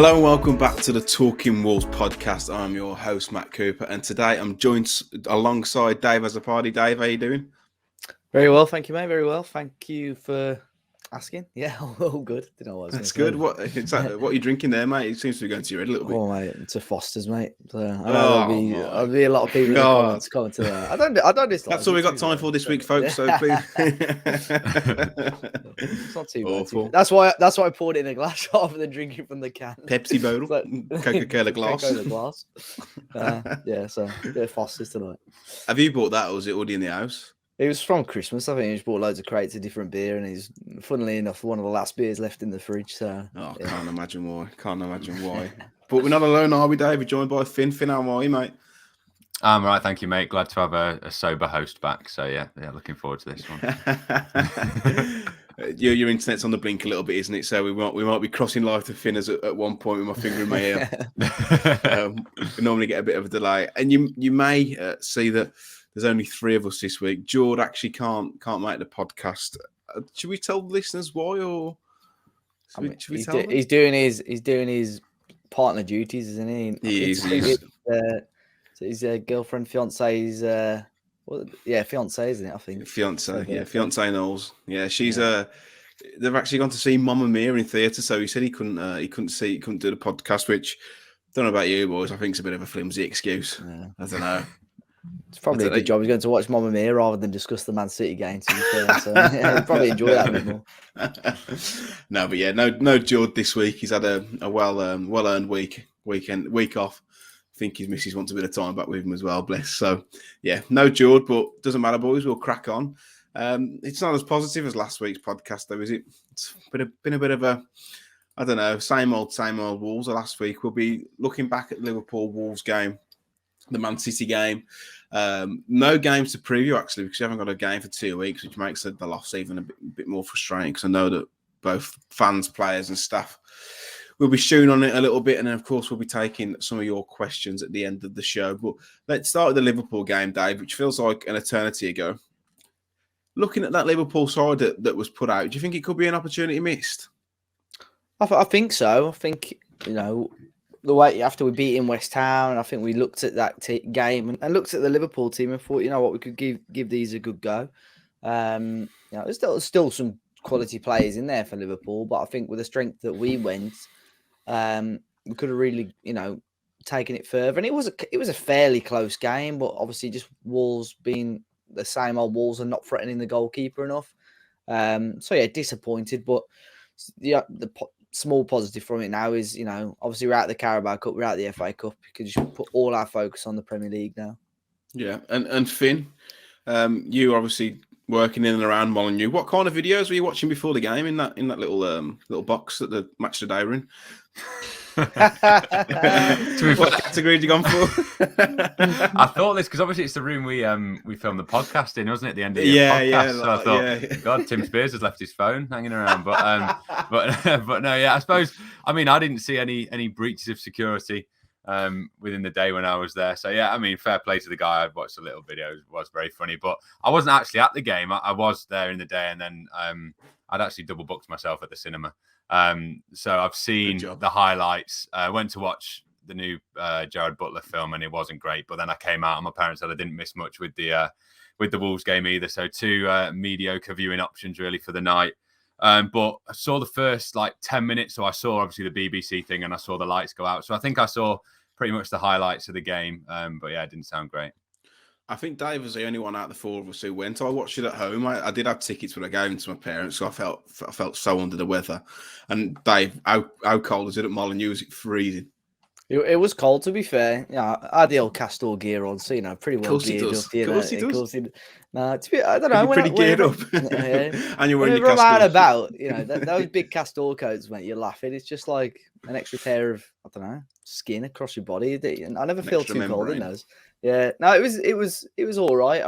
Hello and welcome back to the Talking Wolves podcast. I'm your host, Matt Cooper, and today I'm joined alongside Dave as a party. Dave, how you doing? Very well, thank you, mate. Very well. Thank you for asking. Yeah, all good. Didn't know what I was That's good. What are you drinking there, mate? It seems to be going to your head a little bit. Oh, mate, it's a Foster's, mate. So I know there'll be a lot of people in the comments commenting that. I don't dislike. That's all we got time for this week, folks. So please. It's not too awful. Bad. That's why I poured it in a glass rather than drinking from the can. Pepsi bottle, Coca-Cola glass. Coca-Cola glass. Yeah, so a bit of Foster's tonight. Have you bought that, or was it already in the house? It was from Christmas. I think he just bought loads of crates of different beer, and he's, funnily enough, one of the last beers left in the fridge. So, yeah. Can't imagine why. But we're not alone, are we, Dave? We're joined by Finn. Finn, how are you, mate? I'm right, thank you, mate. Glad to have a sober host back. So yeah, looking forward to this one. Your internet's on the blink a little bit, isn't it? So we might be crossing live to Finn at one point with my finger in my ear. We normally get a bit of a delay, and you may see that there's only three of us this week. George actually can't make the podcast. Should we tell the listeners why, or should we tell them? He's doing his partner duties, isn't he? His girlfriend, fiance, fiance, isn't it? I think fiance Knowles. Yeah, she's they've actually gone to see Mamma Mia in theatre, so he said he couldn't do the podcast, which I don't know about you boys. I think it's a bit of a flimsy excuse. Yeah. I don't know. It's probably a good job he's going to watch Mamma Mia rather than discuss the Man City game. To be fair, so he'll probably enjoy that a bit more. No, but yeah, no George this week. He's had a well-earned week off. I think his missus wants a bit of time back with him as well, bless. So yeah, no George, but doesn't matter, boys. We'll crack on. It's not as positive as last week's podcast, though, is it? It's been a bit of a, I don't know, same old Wolves. Last week we'll be looking back at the Liverpool Wolves game, the Man City game. No games to preview, actually, because you haven't got a game for 2 weeks, which makes the loss even a bit more frustrating, because I know that both fans, players and staff will be chewing on it a little bit, and then, of course, we'll be taking some of your questions at the end of the show. But let's start with the Liverpool game, Dave, which feels like an eternity ago. Looking at that Liverpool side that was put out, do you think it could be an opportunity missed? I think so. I think, the way after we beat in West Ham, I think we looked at that game and looked at the Liverpool team and thought, we could give these a good go. There's still some quality players in there for Liverpool, but I think with the strength that we went, we could have really, taken it further. And it was a fairly close game, but obviously just Wolves being the same old Wolves and not threatening the goalkeeper enough. So yeah, disappointed, but the small positive from it now is, obviously we're out of the Carabao Cup, we're out of the FA Cup. We could just put all our focus on the Premier League now. Yeah, and Finn, you obviously working in and around Molineux. What kind of videos were you watching before the game in that little box that the Match Today were in? What category had you gone for? I thought this because obviously it's the room we filmed the podcast in, wasn't it? At the end of the podcast. Yeah. So I thought, God, Tim Spears has left his phone hanging around. But no, yeah. I suppose. I mean, I didn't see any breaches of security within the day when I was there. So yeah, I mean, fair play to the guy. I watched a little video. It was very funny, but I wasn't actually at the game. I was there in the day, and then I'd actually double booked myself at the cinema. So I've seen the highlights. I went to watch the new Jared Butler film, and it wasn't great. But then I came out, and my parents said I didn't miss much with the Wolves game either. So two mediocre viewing options really for the night. But I saw the first 10 minutes. So I saw obviously the BBC thing, and I saw the lights go out. So I think I saw pretty much the highlights of the game. But yeah, it didn't sound great. I think Dave was the only one out of the four of us who went. I watched it at home. I did have tickets, but I gave them to my parents, so I felt so under the weather. And Dave, how cold is it at Molineux? Was it freezing? It was cold, to be fair. Yeah, I had the old Castor gear on, so pretty well geared up. Of course he does. I don't know. Pretty geared up. And you're wearing your Castor. Out about, those big Castor coats, mate. You're laughing. It's just like an extra pair of, I don't know, skin across your body. And I never feel too cold in those. Yeah, no, it was all right.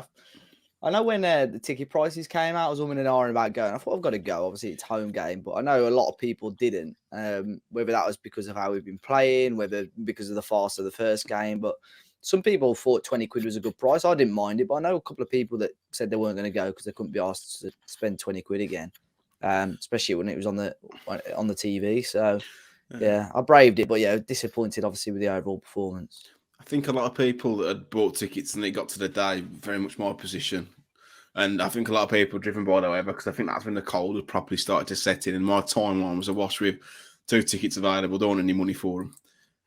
I know when the ticket prices came out, I was umming and ahhing about going. I thought I've got to go. Obviously, it's home game, but I know a lot of people didn't. Whether that was because of how we've been playing, whether because of the farce of the first game, but some people thought 20 quid was a good price. I didn't mind it, but I know a couple of people that said they weren't going to go because they couldn't be asked to spend 20 quid again, especially when it was on the TV. So Yeah, I braved it, but yeah, disappointed obviously with the overall performance. I think a lot of people that had bought tickets and they got to the day, very much my position. And I think a lot of people driven by the weather because I think that's when the cold had properly started to set in. And my timeline was awash with 2 tickets available, don't want any money for them.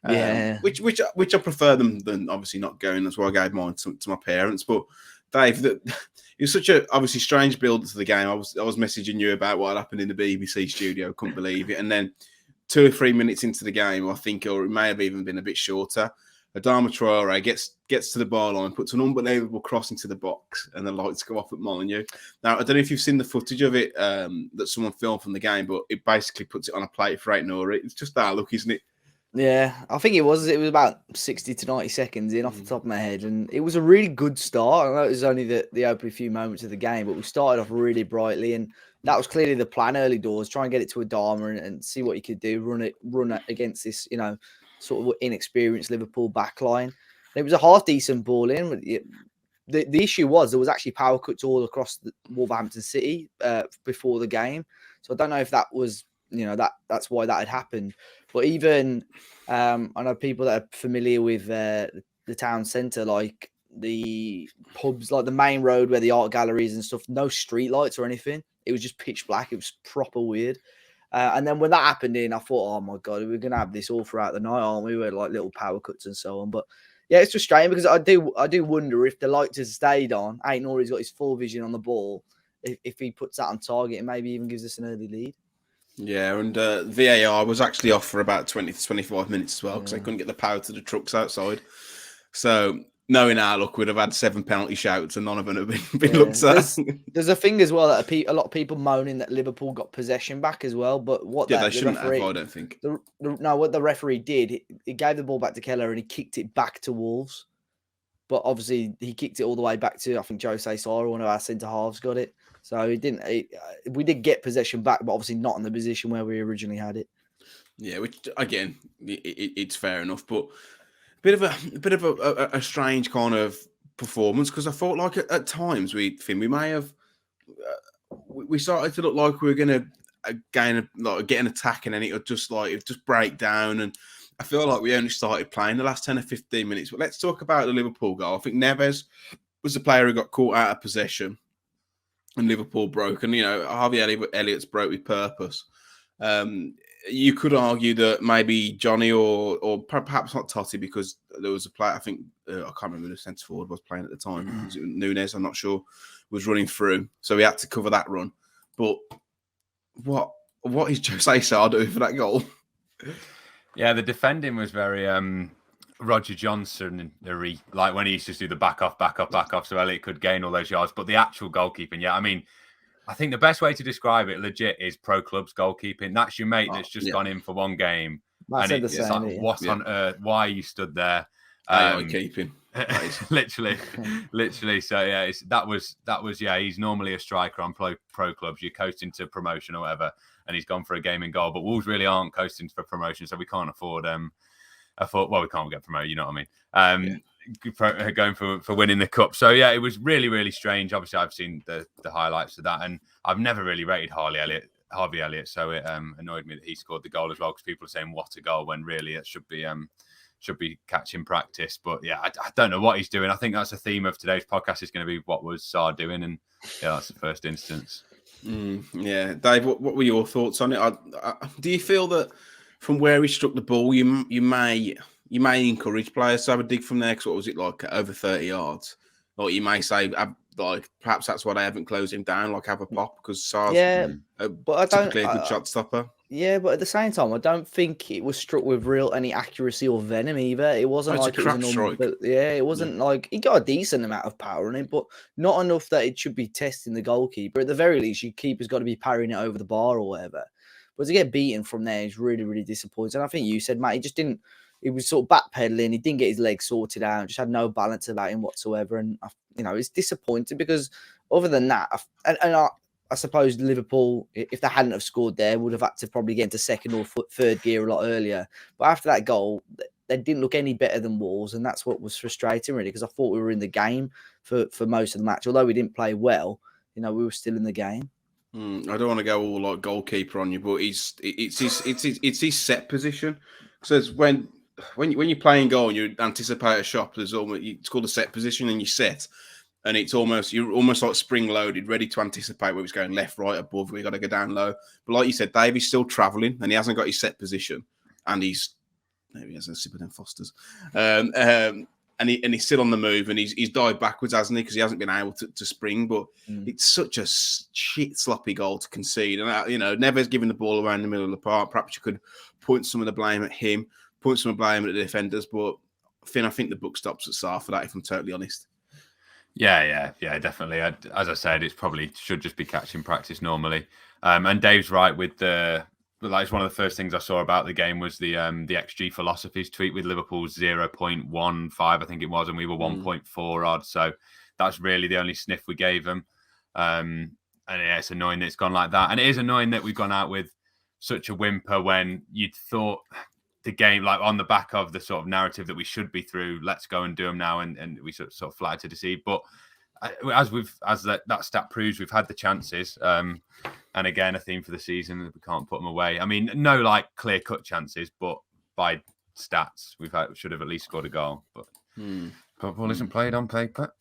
Yeah. Which I prefer them than obviously not going. That's why I gave mine to my parents. But Dave, it was such a obviously strange build to the game. I was messaging you about what happened in the BBC studio. Couldn't believe it. And then 2 or 3 minutes into the game, I think, or it may have even been a bit shorter, Adama Traore gets to the bar line, puts an unbelievable cross into the box, and the lights go off at Molineux. Now, I don't know if you've seen the footage of it that someone filmed from the game, but it basically puts it on a plate for 8 Nori. It's just that look, isn't it? Yeah, I think it was about 60 to 90 seconds in off the top of my head, and it was a really good start. I know it was only the opening few moments of the game, but we started off really brightly, and that was clearly the plan early doors. Try and get it to Adama and see what you could do. Run it against this, sort of inexperienced Liverpool backline. And it was a half decent ball in. The issue was there was actually power cuts all across Wolverhampton City before the game, so I don't know if that was that's why that had happened. But even I know people that are familiar with the town centre, like the pubs, like the main road where the art galleries and stuff, no street lights or anything. It was just pitch black. It was proper weird. And then when that happened I thought, oh my God, we're going to have this all throughout the night, aren't we? With like little power cuts and so on. But yeah, it's frustrating because I do wonder if the lights had stayed on, Ain't Nori's got his full vision on the ball. If he puts that on target and maybe even gives us an early lead. Yeah, and VAR was actually off for about 20 to 25 minutes as well because they couldn't get the power to the trucks outside. So, knowing our luck, we'd have had 7 penalty shouts and none of them have been looked at. There's a thing as well that a lot of people moaning that Liverpool got possession back as well. But they shouldn't have, I don't think. What the referee did, he gave the ball back to Keller and he kicked it back to Wolves. But obviously, he kicked it all the way back to, I think, Jose Sara, one of our centre halves, got it. So we did get possession back, but obviously not in the position where we originally had it. Yeah, which again, it's fair enough, but a bit of a strange kind of performance because I thought like at times we may have we started to look like we were going to get an attack and then it would just break down, and I feel like we only started playing the last 10 or 15 minutes. But let's talk about the Liverpool goal. I think Neves was the player who got caught out of possession. And Liverpool broke, and Harvey Elliott's broke with purpose. You could argue that maybe Johnny or perhaps not Totti, because there was a player, I think I can't remember who the centre forward was playing at the time. Was it Nunes? I'm not sure. Was running through, so he had to cover that run. But what is Jose Sá doing for that goal? Yeah, the defending was very Roger Johnson, like when he used to do the back off, so Elliott could gain all those yards. But the actual goalkeeping, I mean, I think the best way to describe it, legit, is pro club's goalkeeping. That's your mate that's just gone in for one game, and it's like, what on earth? Why you stood there? Keeping, literally. So yeah, that was he's normally a striker on pro clubs. You're coasting to promotion or whatever, and he's gone for a game in goal. But Wolves really aren't coasting for promotion, so we can't afford we can't get promoted, you know what I mean? Going for winning the cup. So yeah, it was really, really strange. Obviously, I've seen the highlights of that, and I've never really rated Harvey Elliott. So it annoyed me that he scored the goal as well, because people are saying what a goal when really it should be catching practice. But yeah, I don't know what he's doing. I think that's the theme of today's podcast is going to be what was Sá doing, and yeah, that's the first instance. Yeah, Dave, what were your thoughts on it? Do you feel that from where he struck the ball, you may encourage players to have a dig from there? Because what was it like, over 30 yards? Or you may say, like, perhaps that's why they haven't closed him down, like have a pop, because Sá's typically a good shot stopper. Yeah, but at the same time, I don't think it was struck with any accuracy or venom either. It wasn't like it was a normal, it wasn't like he got a decent amount of power in it, but not enough that it should be testing the goalkeeper. At the very least, your keeper's got to be parrying it over the bar or whatever. But to get beaten from there is really, really disappointing. And I think you said, Matt, he just didn't. He was sort of backpedaling. He didn't get his legs sorted out. Just had no balance about him whatsoever. And it's disappointing because other than that, I suppose Liverpool, if they hadn't have scored there, would have had to probably get into second or third gear a lot earlier. But after that goal, they didn't look any better than Wolves, and that's what was frustrating, really, because I thought we were in the game for most of the match. Although we didn't play well, we were still in the game. I don't want to go all like goalkeeper on you, but it's his set position. So it's when you're playing goal and you anticipate a shot, it's called a set position, and you set, and you're almost like spring loaded, ready to anticipate where it's going, left, right, above. We got to go down low. But like you said, Dave is still travelling, and he hasn't got his set position, and maybe he has a sip of them Fosters. And he's still on the move, and he's dived backwards, hasn't he? Because he hasn't been able to spring. But it's such a shit, sloppy goal to concede. And, Never's giving the ball around the middle of the park. Perhaps you could point some of the blame at him, point some of the blame at the defenders. But Finn, I think the book stops at Sarr for that, if I'm totally honest. Yeah, definitely. As I said, it's probably should just be catching practice normally. And Dave's right with it's one of the first things I saw about the game was the XG philosophies tweet with Liverpool's 0.15, I think it was, and we were 1.4 odd. So that's really the only sniff we gave them. And yeah, it's annoying that it's gone like that. And it is annoying that we've gone out with such a whimper when you'd thought the game, like on the back of the sort of narrative that we should be through, let's go and do them now, and we sort of flattered to deceive. But as that stat proves, we've had the chances. And again, a theme for the season that we can't put them away. I mean, no like clear-cut chances, but by stats, should have at least scored a goal. But football isn't played on paper.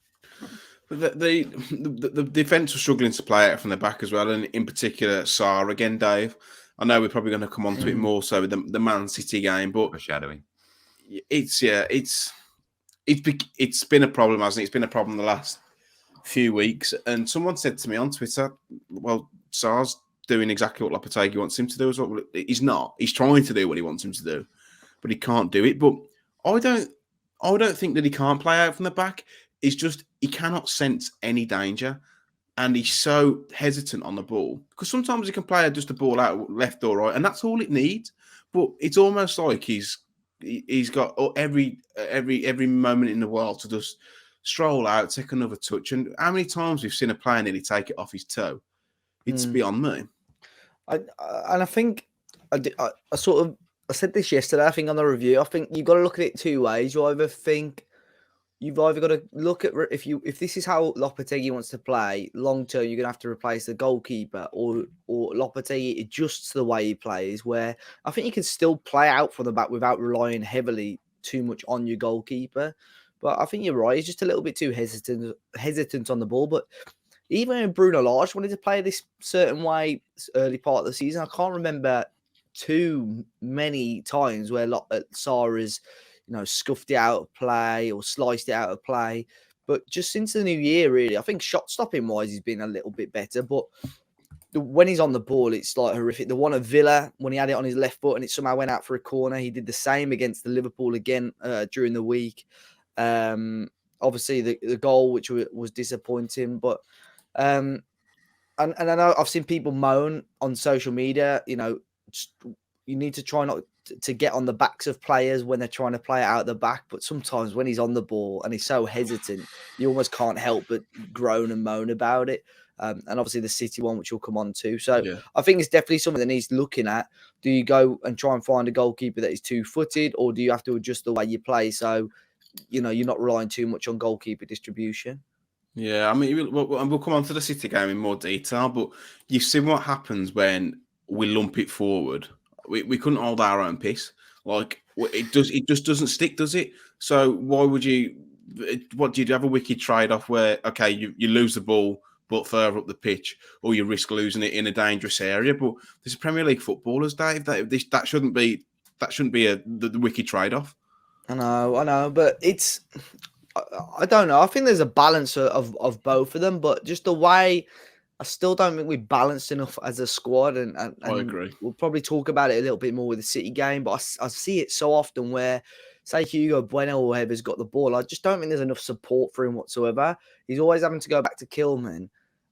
But the defence was struggling to play out from the back as well, and in particular, Sarr again, Dave. I know we're probably going to come on to it more so with the Man City game, but foreshadowing. It's been a problem, hasn't it? It's been a problem the last few weeks. And someone said to me on Twitter, well, Sarr's doing exactly what Lopetegui wants him to do as well. He's not. He's trying to do what he wants him to do, but he can't do it. But I don't think that he can't play out from the back. It's just he cannot sense any danger, and he's so hesitant on the ball because sometimes he can play just the ball out left or right, and that's all it needs. But it's almost like he's got every moment in the world to just stroll out, take another touch. And how many times we've seen a player nearly take it off his toe? It's beyond me. I think I said this yesterday. I think on the review, I think you've got to look at it two ways. You've either got to look at if this is how Lopetegui wants to play long term, you're gonna have to replace the goalkeeper, or Lopetegui adjusts the way he plays. Where I think you can still play out from the back without relying heavily too much on your goalkeeper. But I think you're right. He's just a little bit too hesitant on the ball. But even when Bruno Lage wanted to play this certain way early part of the season, I can't remember too many times where Sarr has, scuffed it out of play or sliced it out of play. But just since the new year, really, I think shot stopping wise, he's been a little bit better. But when he's on the ball, it's like horrific. The one at Villa, when he had it on his left foot and it somehow went out for a corner, he did the same against the Liverpool again during the week. Obviously, the goal, which was disappointing, but and I know I've seen people moan on social media. You need to try not to get on the backs of players when they're trying to play it out the back. But sometimes when he's on the ball and he's so hesitant, you almost can't help but groan and moan about it. And obviously the City one, which we'll come on to. So yeah. I think it's definitely something that needs looking at. Do you go and try and find a goalkeeper that is two-footed, or do you have to adjust the way you play so you're not relying too much on goalkeeper distribution? Yeah, I mean, we'll come on to the City game in more detail, but you've seen what happens when we lump it forward. We couldn't hold our own piss. Like, it just doesn't stick, does it? So why would you? What do you have a wicked trade-off where, okay, you lose the ball but further up the pitch, or you risk losing it in a dangerous area? But there's Premier League footballers, Dave. That shouldn't be the wicked trade-off. I know, but it's. I don't know. I think there's a balance of both of them, but just the way, I still don't think we're balanced enough as a squad. And I agree. We'll probably talk about it a little bit more with the City game, but I see it so often where, say, Hugo Bueno or whoever's got the ball, I just don't think there's enough support for him whatsoever. He's always having to go back to Kilman.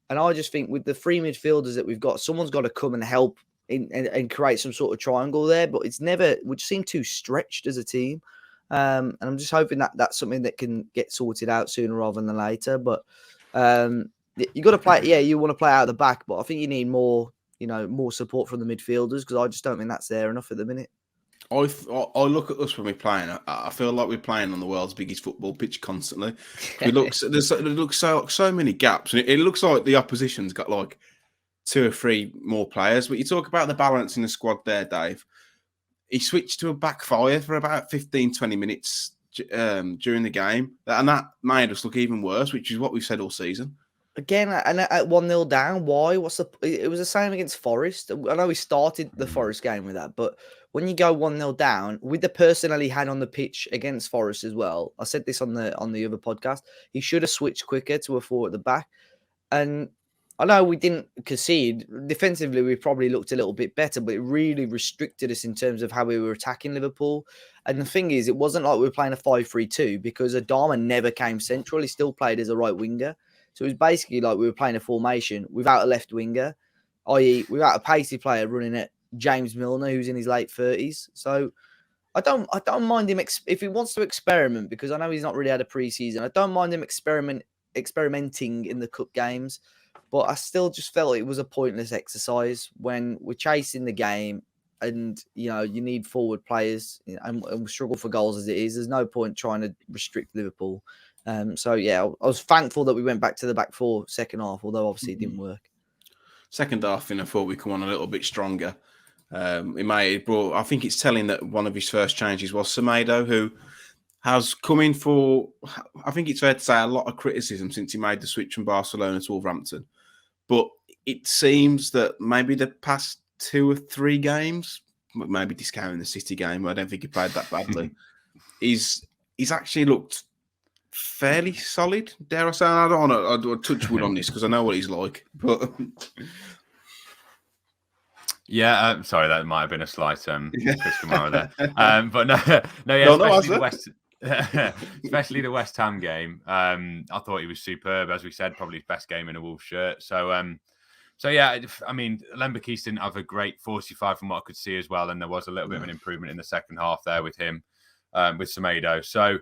And I just think with the three midfielders that we've got, someone's got to come and help and create some sort of triangle there. But we just seem too stretched as a team. And I'm just hoping that that's something that can get sorted out sooner rather than later. But you got to play. Yeah, you want to play out of the back, but I think you need more support from the midfielders, because I just don't think that's there enough at the minute. I look at us when we're playing. I feel like we're playing on the world's biggest football pitch constantly. There looks so many gaps, and it looks like the opposition's got like 2 or 3 more players. But you talk about the balance in the squad there, Dave. He switched to a back five for about 15, 20 minutes during the game. And that made us look even worse, which is what we've said all season. Again, and at 1-0 down, why? It was the same against Forest. I know we started the Forest game with that, but when you go 1-0 down, with the personnel he had on the pitch against Forest as well, I said this on the other podcast, he should have switched quicker to a 4 at the back. And I know we didn't concede. Defensively, we probably looked a little bit better, but it really restricted us in terms of how we were attacking Liverpool. And the thing is, it wasn't like we were playing a 5-3-2 because Adama never came central. He still played as a right winger. So it was basically like we were playing a formation without a left winger, i.e. without a pacey player running at James Milner, who's in his late 30s. So I don't mind him if he wants to experiment, because I know he's not really had a pre-season. I don't mind him experimenting in the cup games, but I still just felt it was a pointless exercise when we're chasing the game and, you know, you need forward players, you know, and we struggle for goals as it is. There's no point trying to restrict Liverpool. So, yeah, I was thankful that we went back to the back 4 second half, although obviously it didn't work. Second half, I thought we come on a little bit stronger. I think it's telling that one of his first changes was Semedo, who has come in for, I think it's fair to say, a lot of criticism since he made the switch from Barcelona to Wolverhampton. But it seems that maybe the past 2 or 3 games, maybe discounting the City game, I don't think he played that badly, he's actually looked fairly solid, dare I say. I don't want to touch wood on this because I know what he's like. But yeah, sorry, that might have been a slight Chris Kamara there. But especially the West Ham game. I thought he was superb, as we said, probably his best game in a Wolves shirt. So yeah, I mean, Lembakis didn't have a great 45 from what I could see as well, and there was a little bit of an improvement in the second half there with him, with Semedo. So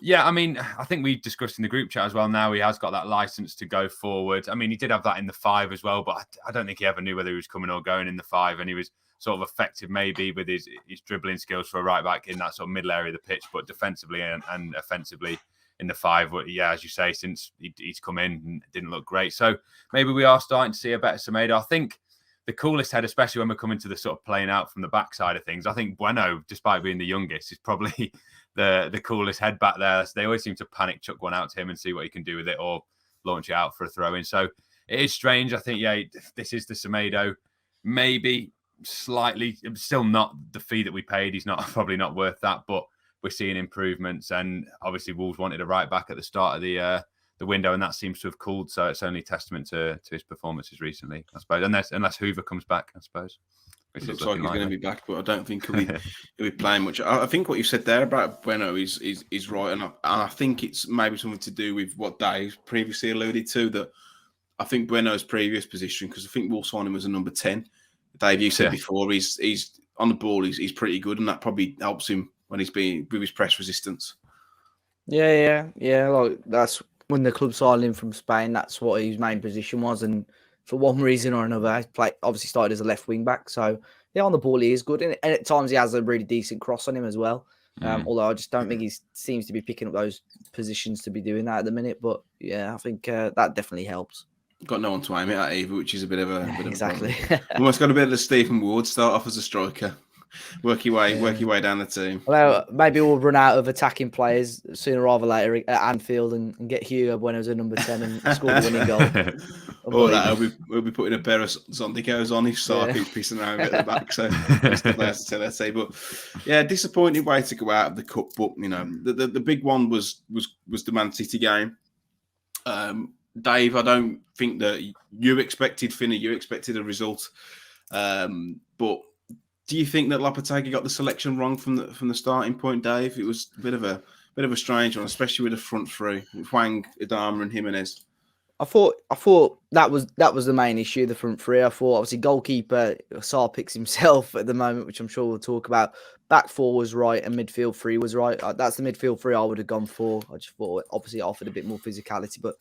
yeah, I mean, I think we discussed in the group chat as well. Now he has got that license to go forward. I mean, he did have that in the 5 as well, but I don't think he ever knew whether he was coming or going in the 5, and he was sort of effective maybe with his dribbling skills for a right back in that sort of middle area of the pitch, but defensively and offensively in the 5. Yeah, as you say, since he's come in, it didn't look great. So maybe we are starting to see a better Semedo. I think the coolest head, especially when we're coming to the sort of playing out from the back side of things, I think Bueno, despite being the youngest, is probably the coolest head back there. So they always seem to panic chuck one out to him and see what he can do with it, or launch it out for a throw in. So it is strange. I think, yeah, this is the Semedo. Maybe slightly, still not the fee that we paid. He's probably not worth that, but we're seeing improvements. And obviously Wolves wanted a right back at the start of the window, and that seems to have cooled. So it's only testament to his performances recently, I suppose. Unless Hoover comes back, I suppose. It looks like he's going to be back, but I don't think he'll be playing much. I think what you said there about Bueno is right, and I think it's maybe something to do with what Dave previously alluded to, that I think Bueno's previous position, because I think we'll sign him as a number 10. Dave, you said before, he's on the ball, he's pretty good, and that probably helps him when he's being with his press resistance. Yeah. Like, that's when the club signed him from Spain. That's what his main position was, and for one reason or another, he obviously started as a left wing back. So yeah, on the ball he is good, and at times he has a really decent cross on him as well. Although I just don't think he seems to be picking up those positions to be doing that at the minute. But yeah, I think that definitely helps. Got no one to aim it at either, which is a bit of a exactly. Almost got a bit of the Stephen Ward, start off as a striker, work your way down the team. Well, maybe we'll run out of attacking players sooner rather later at Anfield and get Hugo Bueno as a number 10 and score the winning goal. Or that we'll be putting a pair of Zondikos on if Sark keeps pissing around at the back. So that's the players to tell, let's say. But yeah, disappointing way to go out of the cup. But you know, the big one was the Man City game. Dave, I don't think that you expected, Finney, you expected a result. But do you think that Lopetegui got the selection wrong from the starting point, Dave? It was a bit of a strange one, especially with the front three, with Hwang, Adama, and Jimenez. I thought that was the main issue, the front three. I thought obviously goalkeeper Sarr picks himself at the moment, which I'm sure we'll talk about. Back 4 was right and midfield 3 was right. That's the midfield 3 I would have gone for. I just thought obviously it offered a bit more physicality, but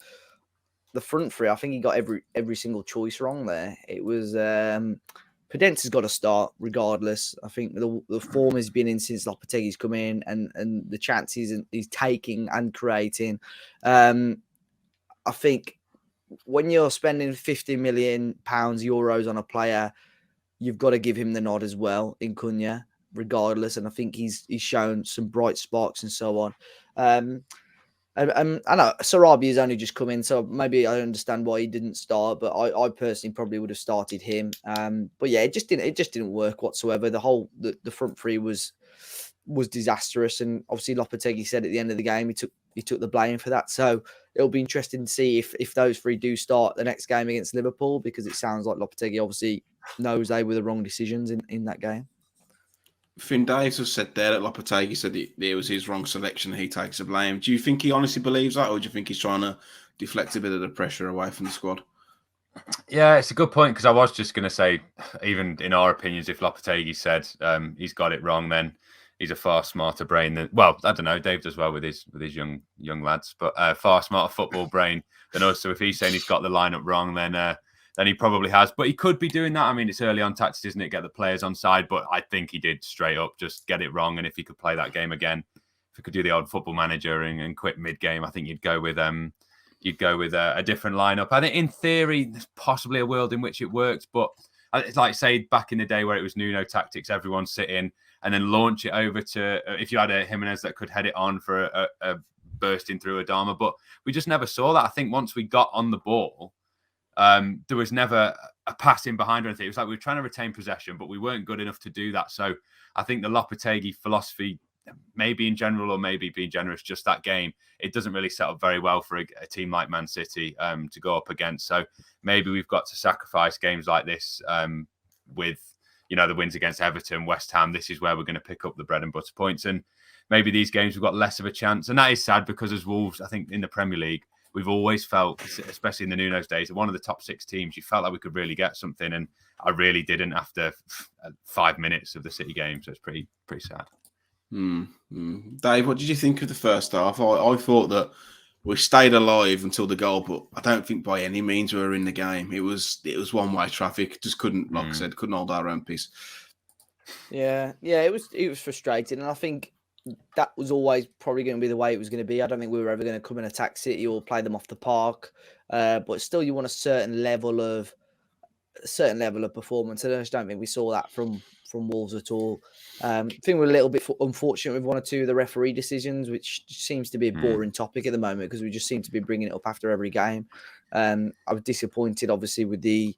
the front 3, I think he got every single choice wrong there. It was Pudence's got to start regardless. I think the form has been in since Lopetegui's come in, and the chances he's taking and creating. I think when you're spending 50 million pounds, euros on a player, you've got to give him the nod as well in Cunha, regardless. And I think he's shown some bright sparks and so on. And I know Sarabi has only just come in, so maybe I understand why he didn't start. But I personally probably would have started him. But yeah, it just didn't work whatsoever. The front three was disastrous, and obviously Lopetegui said at the end of the game he took the blame for that. So it'll be interesting to see if those three do start the next game against Liverpool, because it sounds like Lopetegui obviously knows they were the wrong decisions in that game. Finn Daves has said there that Lopetegui said it was his wrong selection and he takes the blame. Do you think he honestly believes that, or do you think he's trying to deflect a bit of the pressure away from the squad? Yeah, it's a good point, because I was just going to say, even in our opinions, if Lopetegui said he's got it wrong, then he's a far smarter brain than, well, I don't know, Dave does well with his young lads, but far smarter football brain than us. So if he's saying he's got the lineup wrong, then he probably has. But he could be doing that. I mean, it's early on tactics, isn't it? Get the players on side. But I think he did straight up just get it wrong. And if he could play that game again, if he could do the old football manager and quit mid-game, I think you'd go with a different lineup. I think in theory, there's possibly a world in which it works. But it's like, say, back in the day where it was Nuno tactics, everyone sit in and then launch it over to, if you had a Jimenez that could head it on for a bursting through Adama. But we just never saw that. I think once we got on the ball, there was never a passing behind or anything. It was like we were trying to retain possession, but we weren't good enough to do that. So I think the Lopetegui philosophy, maybe in general or maybe being generous, just that game, it doesn't really set up very well for a team like Man City to go up against. So maybe we've got to sacrifice games like this with, the wins against Everton, West Ham. This is where we're going to pick up the bread and butter points. And maybe these games we've got less of a chance. And that is sad, because as Wolves, I think in the Premier League, we've always felt, especially in the Nuno's days, one of the top 6 teams, you felt like we could really get something. And I really didn't after 5 minutes of the City game. So it's pretty sad. Dave, what did you think of the first half? I thought that we stayed alive until the goal, but I don't think by any means we were in the game. It was one-way traffic. Just couldn't, like I said, couldn't hold our own peace. Yeah, it was frustrating, and I think that was always probably going to be the way it was going to be. I don't think we were ever going to come and attack City or play them off the park. But still, you want a certain level of performance. And I just don't think we saw that from Wolves at all. I think we're a little bit unfortunate with one or two of the referee decisions, which seems to be a boring topic at the moment, because we just seem to be bringing it up after every game. I was disappointed, obviously, with the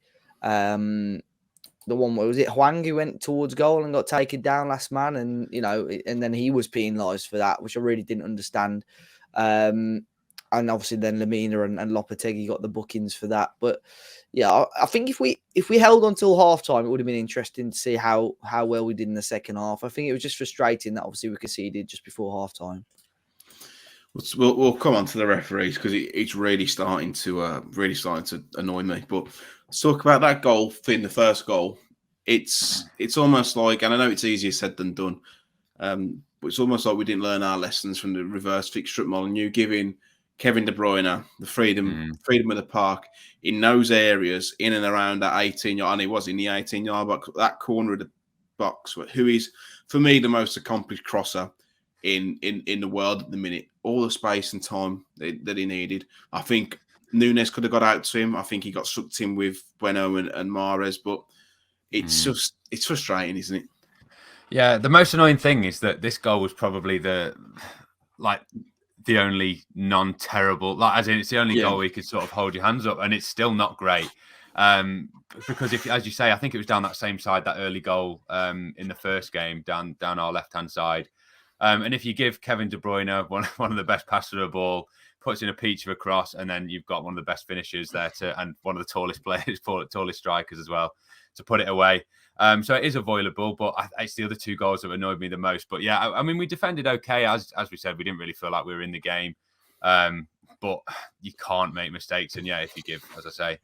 one where was it Hwang who went towards goal and got taken down last man, and and then he was penalised for that, which I really didn't understand. And obviously then Lemina and Lopetegui got the bookings for that. But yeah, I think if we held on till half time, it would have been interesting to see how well we did in the second half. I think it was just frustrating that obviously we conceded just before half time. We'll come on to the referees, because it's really starting to annoy me. But let's talk about that goal, Finn, the first goal. It's almost like, and I know it's easier said than done, but it's almost like we didn't learn our lessons from the reverse fixture at Molineux, giving Kevin De Bruyne the freedom of the park in those areas, in and around that 18-yard, and he was in the 18-yard box, that corner of the box, who is, for me, the most accomplished crosser in the world at the minute. All the space and time that he needed. I think Nunes could have got out to him. I think he got sucked in with Bueno and Mahrez, but it's frustrating, isn't it? Yeah, the most annoying thing is that this goal was probably the only non-terrible, as in it's the only goal where you could sort of hold your hands up, and it's still not great. Because if, as you say, I think it was down that same side, that early goal in the first game, down our left-hand side. And if you give Kevin De Bruyne one of the best passers of the ball, puts in a peach of a cross, and then you've got one of the best finishers there and one of the tallest players, tallest strikers as well, to put it away. So it is avoidable, but it's the other two goals that annoyed me the most. But yeah, I mean, we defended okay. As we said, we didn't really feel like we were in the game. But you can't make mistakes. And yeah, if you give, as I say,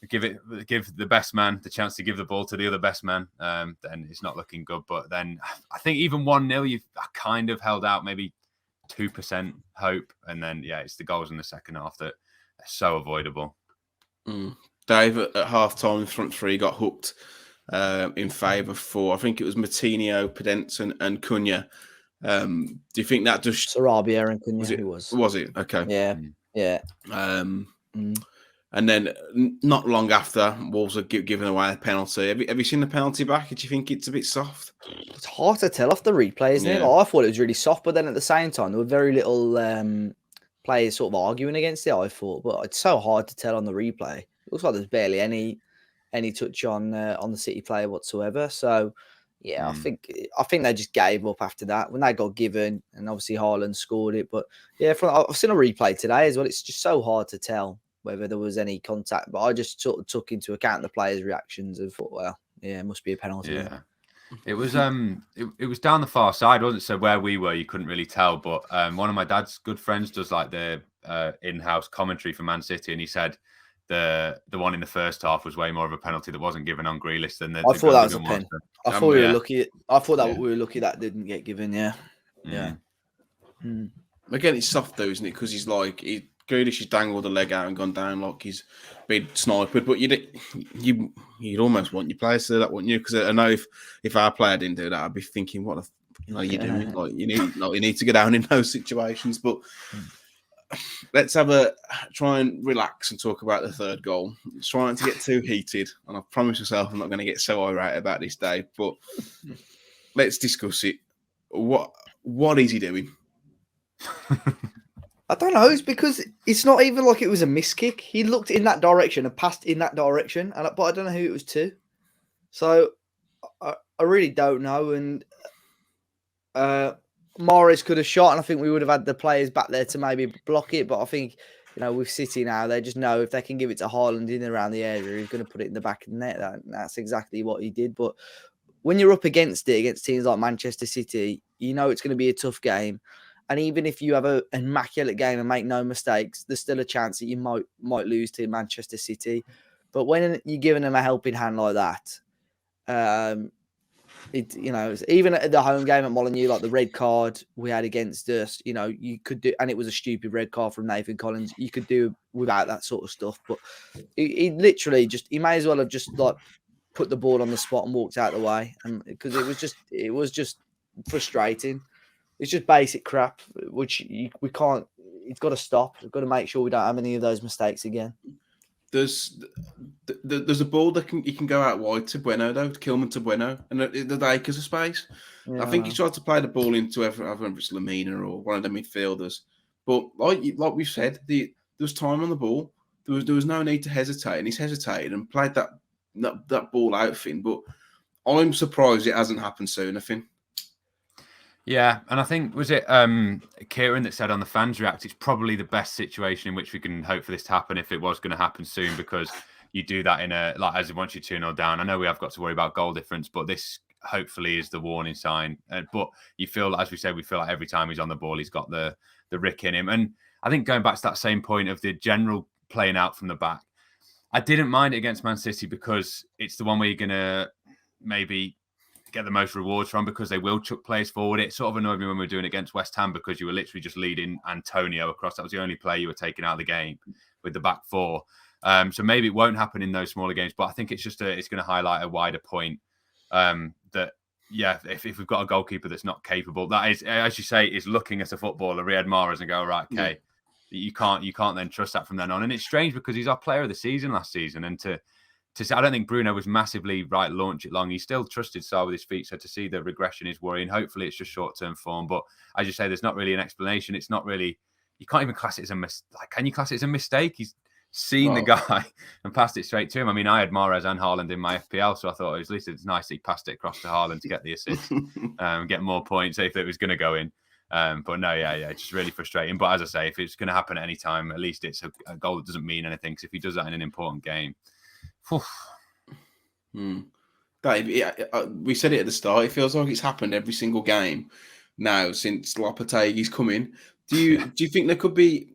give the best man the chance to give the ball to the other best man, then it's not looking good. But then I think even 1-0, you've kind of held out maybe 2% hope. And then, yeah, it's the goals in the second half that are so avoidable. Dave, at half-time, the front three got hooked in favour for, I think it was Moutinho, Podence and Cunha. Do you think that just... Sarabia and Cunha, was it? Okay. Yeah. And then not long after, Wolves are giving away a penalty. Have you seen the penalty back? Do you think it's a bit soft? It's hard to tell off the replay, isn't it? Yeah. Like, I thought it was really soft, but then at the same time, there were very little players sort of arguing against it, I thought. But it's so hard to tell on the replay. It looks like there's barely any touch on the City player whatsoever. So, yeah, I think they just gave up after that when they got given, and obviously Haaland scored it. But yeah, I've seen a replay today as well. It's just so hard to tell whether there was any contact. But I just sort of took into account the players' reactions and thought, well, yeah, it must be a penalty. Yeah. It was it was down the far side, wasn't it? So where we were, you couldn't really tell. But one of my dad's good friends does like the in-house commentary for Man City, and he said the one in the first half was way more of a penalty that wasn't given on Grealish than the. I thought that was a pen. I thought we were yeah. lucky. I thought that we were lucky that didn't get given. Yeah, yeah. Again, it's soft though, isn't it? Because he's like Grealish has dangled a leg out and gone down like he's been sniped. But you'd almost want your players to do that, wouldn't you? Because I know if our player didn't do that, I'd be thinking, what are you doing? Like you need to get down in those situations. But let's try and relax and talk about the third goal. It's trying to get too heated, and I promise myself I'm not going to get so irate about this day. But let's discuss it. What is he doing? I don't know. It's because it's not even like it was a miss kick. He looked in that direction and passed in that direction, but I don't know who it was to. So I really don't know. And Morris could have shot, and I think we would have had the players back there to maybe block it. But I think, with City now, they just know if they can give it to Haaland in and around the area, he's going to put it in the back of the net. That's exactly what he did. But when you're up against it, against teams like Manchester City, it's going to be a tough game. And even if you have an immaculate game and make no mistakes, there's still a chance that you might lose to Manchester City. But when you're giving them a helping hand like that, even at the home game at Molineux, like the red card we had against us, you could do, and it was a stupid red card from Nathan Collins. You could do without that sort of stuff. But he literally he may as well have just like put the ball on the spot and walked out the way, and because it was just frustrating. It's just basic crap, which we can't. It's got to stop. We've got to make sure we don't have any of those mistakes again. There's a ball that you can go out wide to Bueno though, Kilman to Bueno, and the acres of space. Yeah. I think he tried to play the ball into I don't know if it's Lamina or one of the midfielders, but like we've said, there was time on the ball. There was no need to hesitate, and he's hesitated and played that ball out, Finn. But I'm surprised it hasn't happened sooner, Finn. Yeah, and I think, was it Kieran that said on the fans react, it's probably the best situation in which we can hope for this to happen if it was going to happen soon, because you do that in as once you're 2-0 down. I know we have got to worry about goal difference, but this hopefully is the warning sign. But you feel, as we said, we feel like every time he's on the ball, he's got the rick in him. And I think going back to that same point of the general playing out from the back, I didn't mind it against Man City because it's the one where you're going to maybe get the most rewards from, because they will chuck players forward. It sort of annoyed me when we were doing it against West Ham because you were literally just leading Antonio across. That was the only player you were taking out of the game with the back four. So maybe it won't happen in those smaller games, but I think it's just it's going to highlight a wider point that, yeah, if we've got a goalkeeper that's not capable, that is, as you say, is looking at a footballer, Riyad Mahrez, and go, right, okay, you can't then trust that from then on. And it's strange because he's our player of the season last season, and to say, I don't think Bruno was massively launch it long. He still trusted Sarr with his feet. So to see the regression is worrying. Hopefully it's just short-term form. But as you say, there's not really an explanation. It's not really, you can't even class it as a mistake. Can you class it as a mistake? He's seen the guy and passed it straight to him. I mean, I had Mahrez and Haaland in my FPL, so I thought at least it's nice that he passed it across to Haaland to get the assist, get more points if it was going to go in. But no, yeah, it's just really frustrating. But as I say, if it's going to happen at any time, at least it's a goal that doesn't mean anything. Because if he does that in an important game, Dave, we said it at the start. It feels like it's happened every single game now since Lopetegui's come in. Do you think there could be?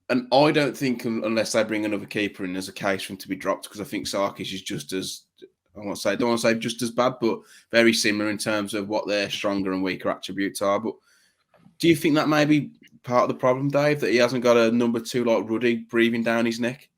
And I don't think unless they bring another keeper in, there's a case for him to be dropped, because I think Sarkis is just as, don't want to say just as bad, but very similar in terms of what their stronger and weaker attributes are. But do you think that may be part of the problem, Dave, that he hasn't got a number two like Ruddy breathing down his neck?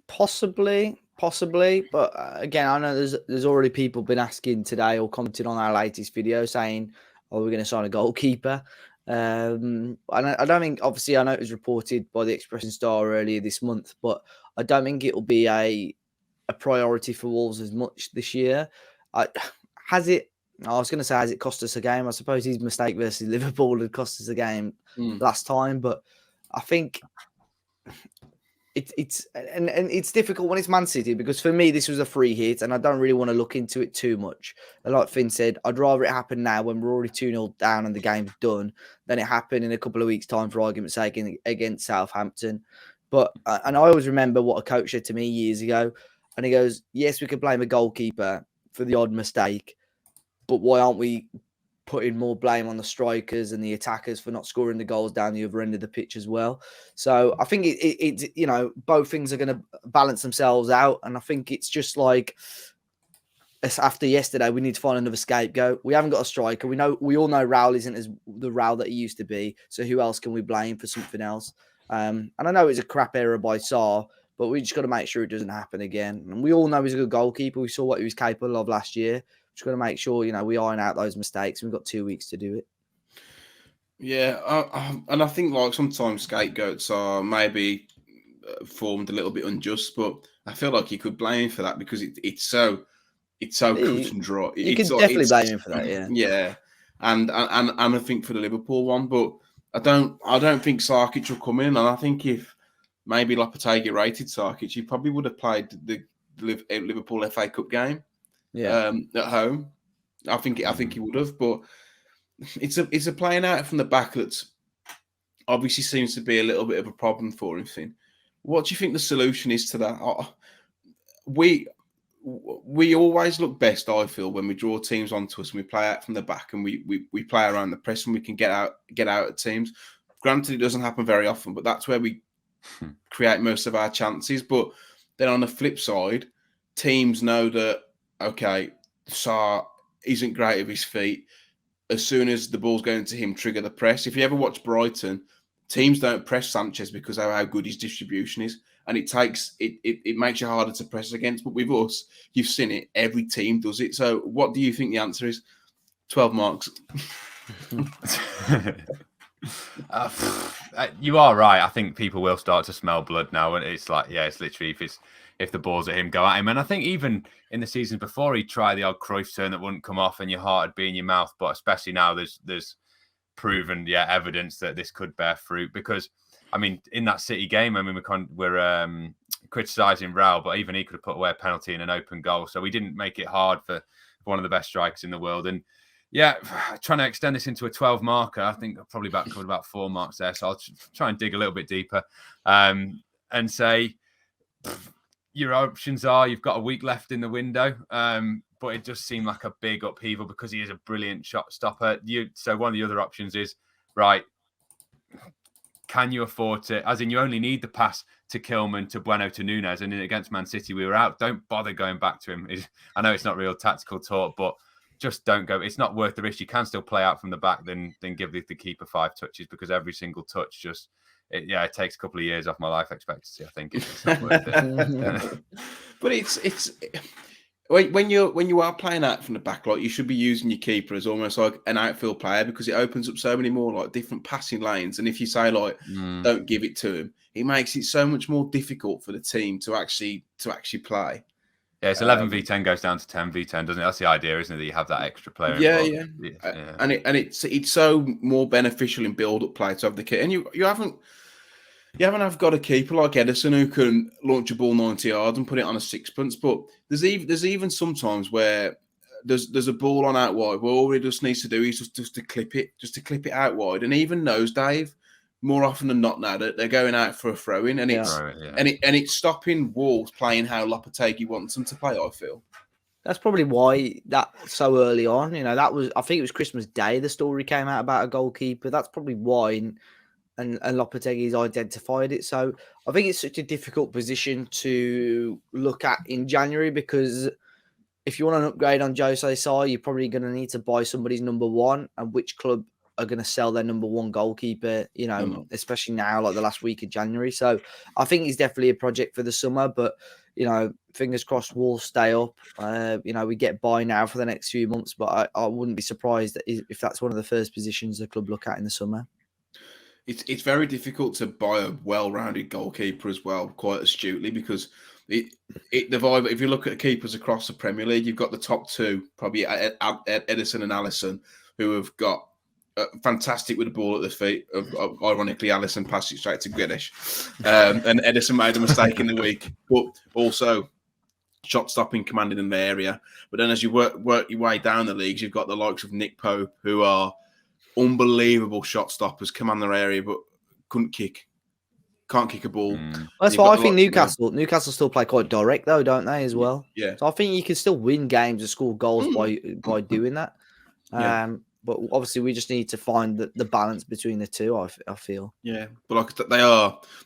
Possibly. But again, I know there's already people been asking today or commenting on our latest video saying, are we going to sign a goalkeeper? And I don't think, obviously, I know it was reported by the Express and Star earlier this month, but I don't think it will be a priority for Wolves as much this year. Has it? I was going to say, has it cost us a game? I suppose his mistake versus Liverpool had cost us a game last time, but I think it's difficult when it's Man City, because for me this was a free hit and I don't really want to look into it too much. And like Finn said, I'd rather it happen now when we're already 2-0 down and the game's done than it happen in a couple of weeks' time, for argument's sake, against Southampton. But and I always remember what a coach said to me years ago, and he goes, "Yes, we could blame a goalkeeper for the odd mistake, but why aren't we putting more blame on the strikers and the attackers for not scoring the goals down the other end of the pitch as well?" So I think it's both things are going to balance themselves out, and I think it's just like after yesterday, we need to find another scapegoat. We haven't got a striker. We all know Raul isn't as the Raul that he used to be. So who else can we blame for something else? And I know it's a crap error by Sarr, but we just got to make sure it doesn't happen again. And we all know he's a good goalkeeper. We saw what he was capable of last year. Just got to make sure, we iron out those mistakes. We've got 2 weeks to do it. Yeah, and I think like sometimes scapegoats are maybe formed a little bit unjust, but I feel like you could blame him for that because it's so cut and dry. You can definitely blame him for that, yeah. Yeah, and I think for the Liverpool one, but I don't think Sarkic will come in, and I think if maybe Lopetegui rated Sarkic, he probably would have played the Liverpool FA Cup game. Yeah. At home, I think he would have, but it's a playing out from the back that's obviously seems to be a little bit of a problem for him. Finn, what do you think the solution is to that? We always look best, I feel, when we draw teams onto us and we play out from the back and we play around the press and we can get out at teams. Granted, it doesn't happen very often, but that's where we create most of our chances. But then on the flip side, teams know that, okay, Sarr isn't great with his feet. As soon as the ball's going to him, trigger the press. If you ever watch Brighton, teams don't press Sanchez because of how good his distribution is. And it makes you harder to press against. But with us, you've seen it. Every team does it. So what do you think the answer is? 12 marks. You are right. I think people will start to smell blood now. And it's like, yeah, it's literally if the ball's at him, go at him. And I think even in the season before, he'd try the odd Cruyff turn that wouldn't come off and your heart would be in your mouth. But especially now there's proven, evidence that this could bear fruit. Because, I mean, in that City game, I mean, we're criticising Raul, but even he could have put away a penalty in an open goal. So we didn't make it hard for one of the best strikers in the world. And yeah, trying to extend this into a 12 marker, I think I've probably covered about 4 marks there. So I'll try and dig a little bit deeper and say your options are you've got a week left in the window. But it just seemed like a big upheaval because he is a brilliant shot stopper. So one of the other options is, right, can you afford to, as in you only need the pass to Kilman, to Bueno, to Nunes, and against Man City we were out. Don't bother going back to him. I know it's not real tactical talk, but just don't go. It's not worth the risk. You can still play out from the back, then give the keeper 5 touches, because every single touch it takes a couple of years off my life expectancy. I think it's not worth it. But it's when you are playing out from the back, like you should be using your keeper as almost like an outfield player, because it opens up so many more like different passing lanes. And if you say like don't give it to him, it makes it so much more difficult for the team to actually play. Yeah, it's 11v10 goes down to 10v10, doesn't it? That's the idea, isn't it? That you have that extra player. Yeah. And it's so more beneficial in build-up play to have the kit. And you haven't got a keeper like Ederson who can launch a ball 90 yards and put it on a sixpence. But there's even sometimes where there's a ball on out wide where all he just needs to do is just to clip it out wide. And even those, Dave, more often than not now, they're going out for a throw-in, and it's stopping Wolves playing how Lopetegui wants them to play, I feel. That's probably why that so early on, that was, I think it was Christmas Day, the story came out about a goalkeeper. That's probably why, and Lopetegui's identified it. So I think it's such a difficult position to look at in January, because if you want an upgrade on Jose Sarr, you're probably going to need to buy somebody's number 1, and which club are going to sell their number 1 goalkeeper, especially now, like the last week of January. So I think he's definitely a project for the summer, but fingers crossed we'll stay up. We get by now for the next few months, but I wouldn't be surprised if that's one of the first positions the club look at in the summer. It's very difficult to buy a well-rounded goalkeeper as well, quite astutely, because the vibe. If you look at keepers across the Premier League, you've got the top two, probably Edison and Alisson, who have got fantastic with the ball at their feet. Ironically, Alisson passed it straight to Grealish, and Edison made a mistake in the week, but also shot stopping, commanding in the area. But then as you work your way down the leagues, you've got the likes of Nick Pope, who are unbelievable shot stoppers, command their area, but can't kick a ball. That's why I think Newcastle still play quite direct though, don't they, as well? Yeah. So I think you can still win games and score goals by doing that. But obviously we just need to find the balance between the two, I feel. Yeah. But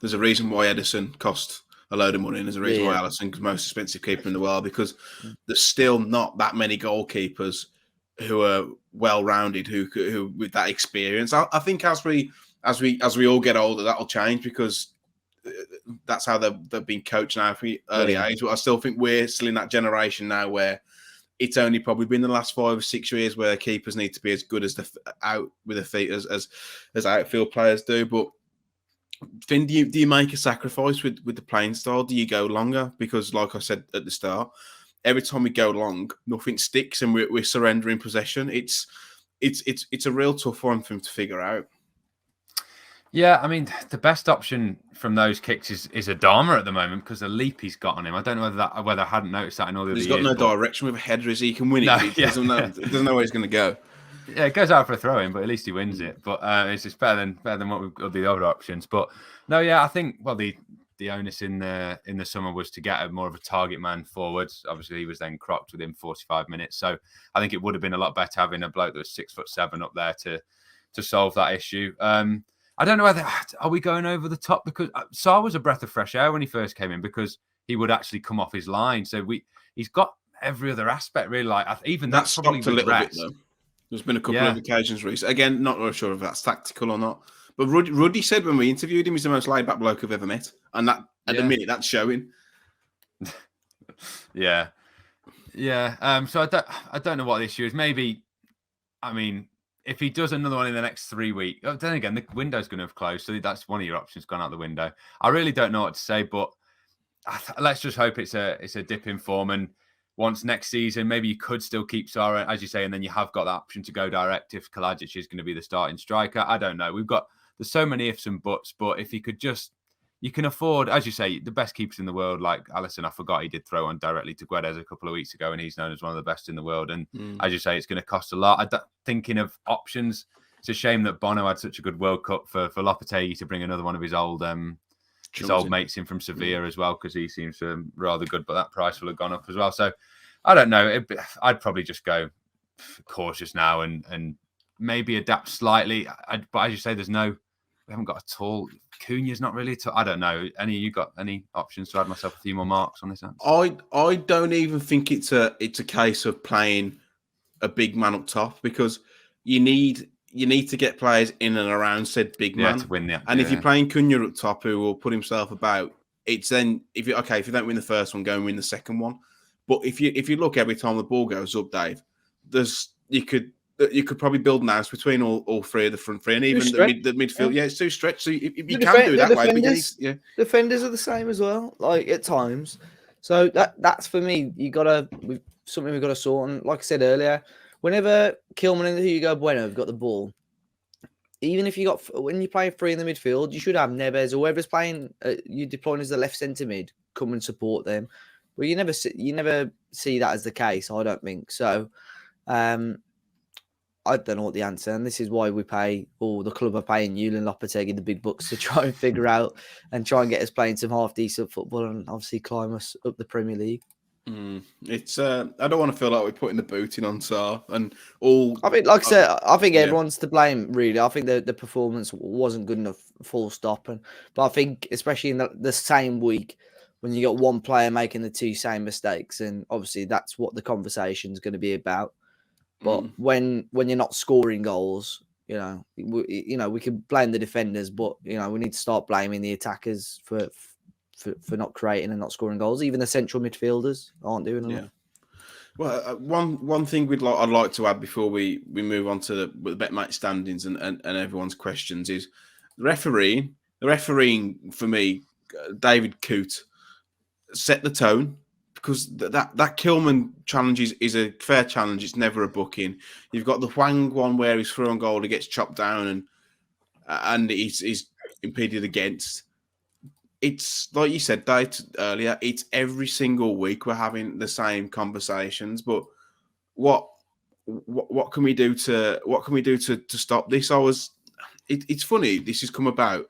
there's a reason why Edison cost a load of money, and there's a reason why Alisson is the most expensive keeper in the world, because there's still not that many goalkeepers who are well-rounded, who with that experience. I think as we all get older, that'll change, because that's how they've been coached now from early age. But I still think we're still in that generation now where it's only probably been the last 5 or 6 years where keepers need to be as good as out with the feet as outfield players do. But Finn, do you make a sacrifice with the playing style? Do you go longer? Because like I said at the start, every time we go long, nothing sticks, and we're surrendering possession. It's a real tough one for him to figure out. Yeah, I mean, the best option from those kicks is Adama at the moment, because the leap he's got on him. I don't know whether I hadn't noticed that in all the other years. He's got no direction with a header, is he? He can win it. He doesn't know where he's going to go. Yeah, it goes out for a throw-in, but at least he wins it. But it's just better than what we've got the other options. But no, yeah, I think the onus in the summer was to get more of a target man forward. Obviously, he was then cropped within 45 minutes. So I think it would have been a lot better having a bloke that was 6'7" up there to solve that issue. I don't know whether are we going over the top, because Sarr was a breath of fresh air when he first came in, because he would actually come off his line. So he's got every other aspect really. Like even that's probably a little bit though. There's been a couple of occasions recently. Again, not really sure if that's tactical or not. But Ruddy said when we interviewed him, he's the most laid-back bloke I've ever met, and that at the minute that's showing. Yeah. So I don't know what the issue is. Maybe, I mean, if he does another one in the next 3 weeks, then again the window's going to have closed, so that's one of your options gone out the window. I really don't know what to say, but let's just hope it's a dip in form, and once next season, maybe you could still keep Sarr, as you say, and then you have got that option to go direct if Kalajic is going to be the starting striker. I don't know. There's so many ifs and buts, but if you could you can afford, as you say, the best keepers in the world, like Alisson. I forgot he did throw on directly to Guedes a couple of weeks ago, and he's known as one of the best in the world. And as you say, it's going to cost a lot. Thinking of options, it's a shame that Bono had such a good World Cup for Lopetegui to bring another one of his old mates in from Sevilla as well, because he seems rather good, but that price will have gone up as well. So I don't know. I'd probably just go cautious now and maybe adapt slightly. But as you say, we haven't got a tall. Cunha's not really. I don't know. You got any options to add myself a few more marks on this answer? I don't even think it's a case of playing a big man up top, because you need to get players in and around said big man to win the. And if you're playing Cunha up top, who will put himself about, it's then if you don't win the first one, go and win the second one. But if you look every time the ball goes up, Dave, you could probably build an house between all three of the front three, and even the midfield. Yeah, it's too stretched. So you can do it that way. Defenders are the same as well, like at times. So that's for me. Something we've got to sort. And like I said earlier, whenever Kilman and Hugo Bueno have got the ball, even if when you play three in the midfield, you should have Neves or whoever's playing. You deploying as the left centre mid, come and support them. But you never see that as the case. I don't think so. I don't know what the answer, and this is why the club are paying Julian Lopetegui the big bucks to try and figure out and try and get us playing some half decent football and obviously climb us up the Premier League. It's I don't want to feel like we're putting the boot in on Sarr and all. I mean, like I said, I think everyone's to blame. Really, I think the performance wasn't good enough, full stop. But I think especially in the same week when you got one player making the two same mistakes, and obviously that's what the conversation is going to be about. But when you're not scoring goals, we can blame the defenders, but we need to start blaming the attackers for for not creating and not scoring goals. Even the central midfielders aren't doing enough. Yeah. Well, one thing I'd like to add before we move on to the betmate standings and everyone's questions is the refereeing. The refereeing for me, David Coote set the tone, because that Kilman challenge is a fair challenge. It's never a booking. You've got the Hwang one where he's through on goal, he gets chopped down and he's impeded against. It's like you said, Dave, earlier. It's every single week we're having the same conversations. But what can we do to stop this? It's funny. This has come about.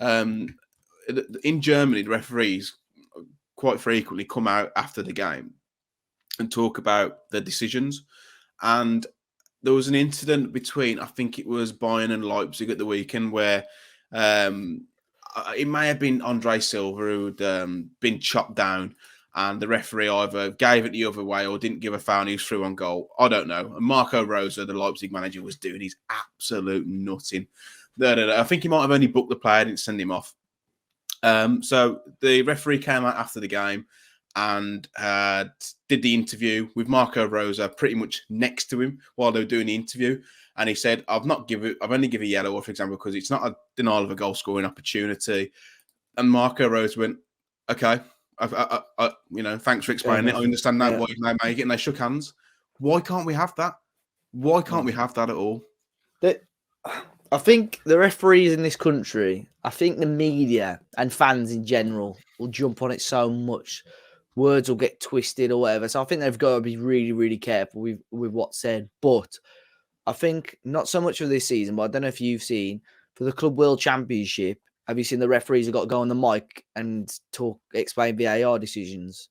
In Germany, the referees quite frequently come out after the game and talk about their decisions. And there was an incident between, I think it was Bayern and Leipzig at the weekend, where it may have been Andre Silva who'd been chopped down, and the referee either gave it the other way or didn't give a foul and he was through on goal. I don't know. And Marco Rosa, the Leipzig manager, was doing his absolute nutting. I think he might have only booked the player, didn't send him off. So the referee came out after the game and did the interview with Marco Rosa pretty much next to him while they were doing the interview. And he said, I've only given yellow, for example, because it's not a denial of a goal scoring opportunity. And Marco Rosa went, okay, thanks for explaining it. I understand now why you may make it. And they shook hands. Why can't we have that? Why can't we have that at all? I think the referees in this country, I think the media and fans in general will jump on it so much. Words will get twisted or whatever. So I think they've got to be really, really careful with what's said. But I think not so much for this season, but I don't know if you've seen for the Club World Championship, have you seen the referees have got to go on the mic and explain VAR decisions?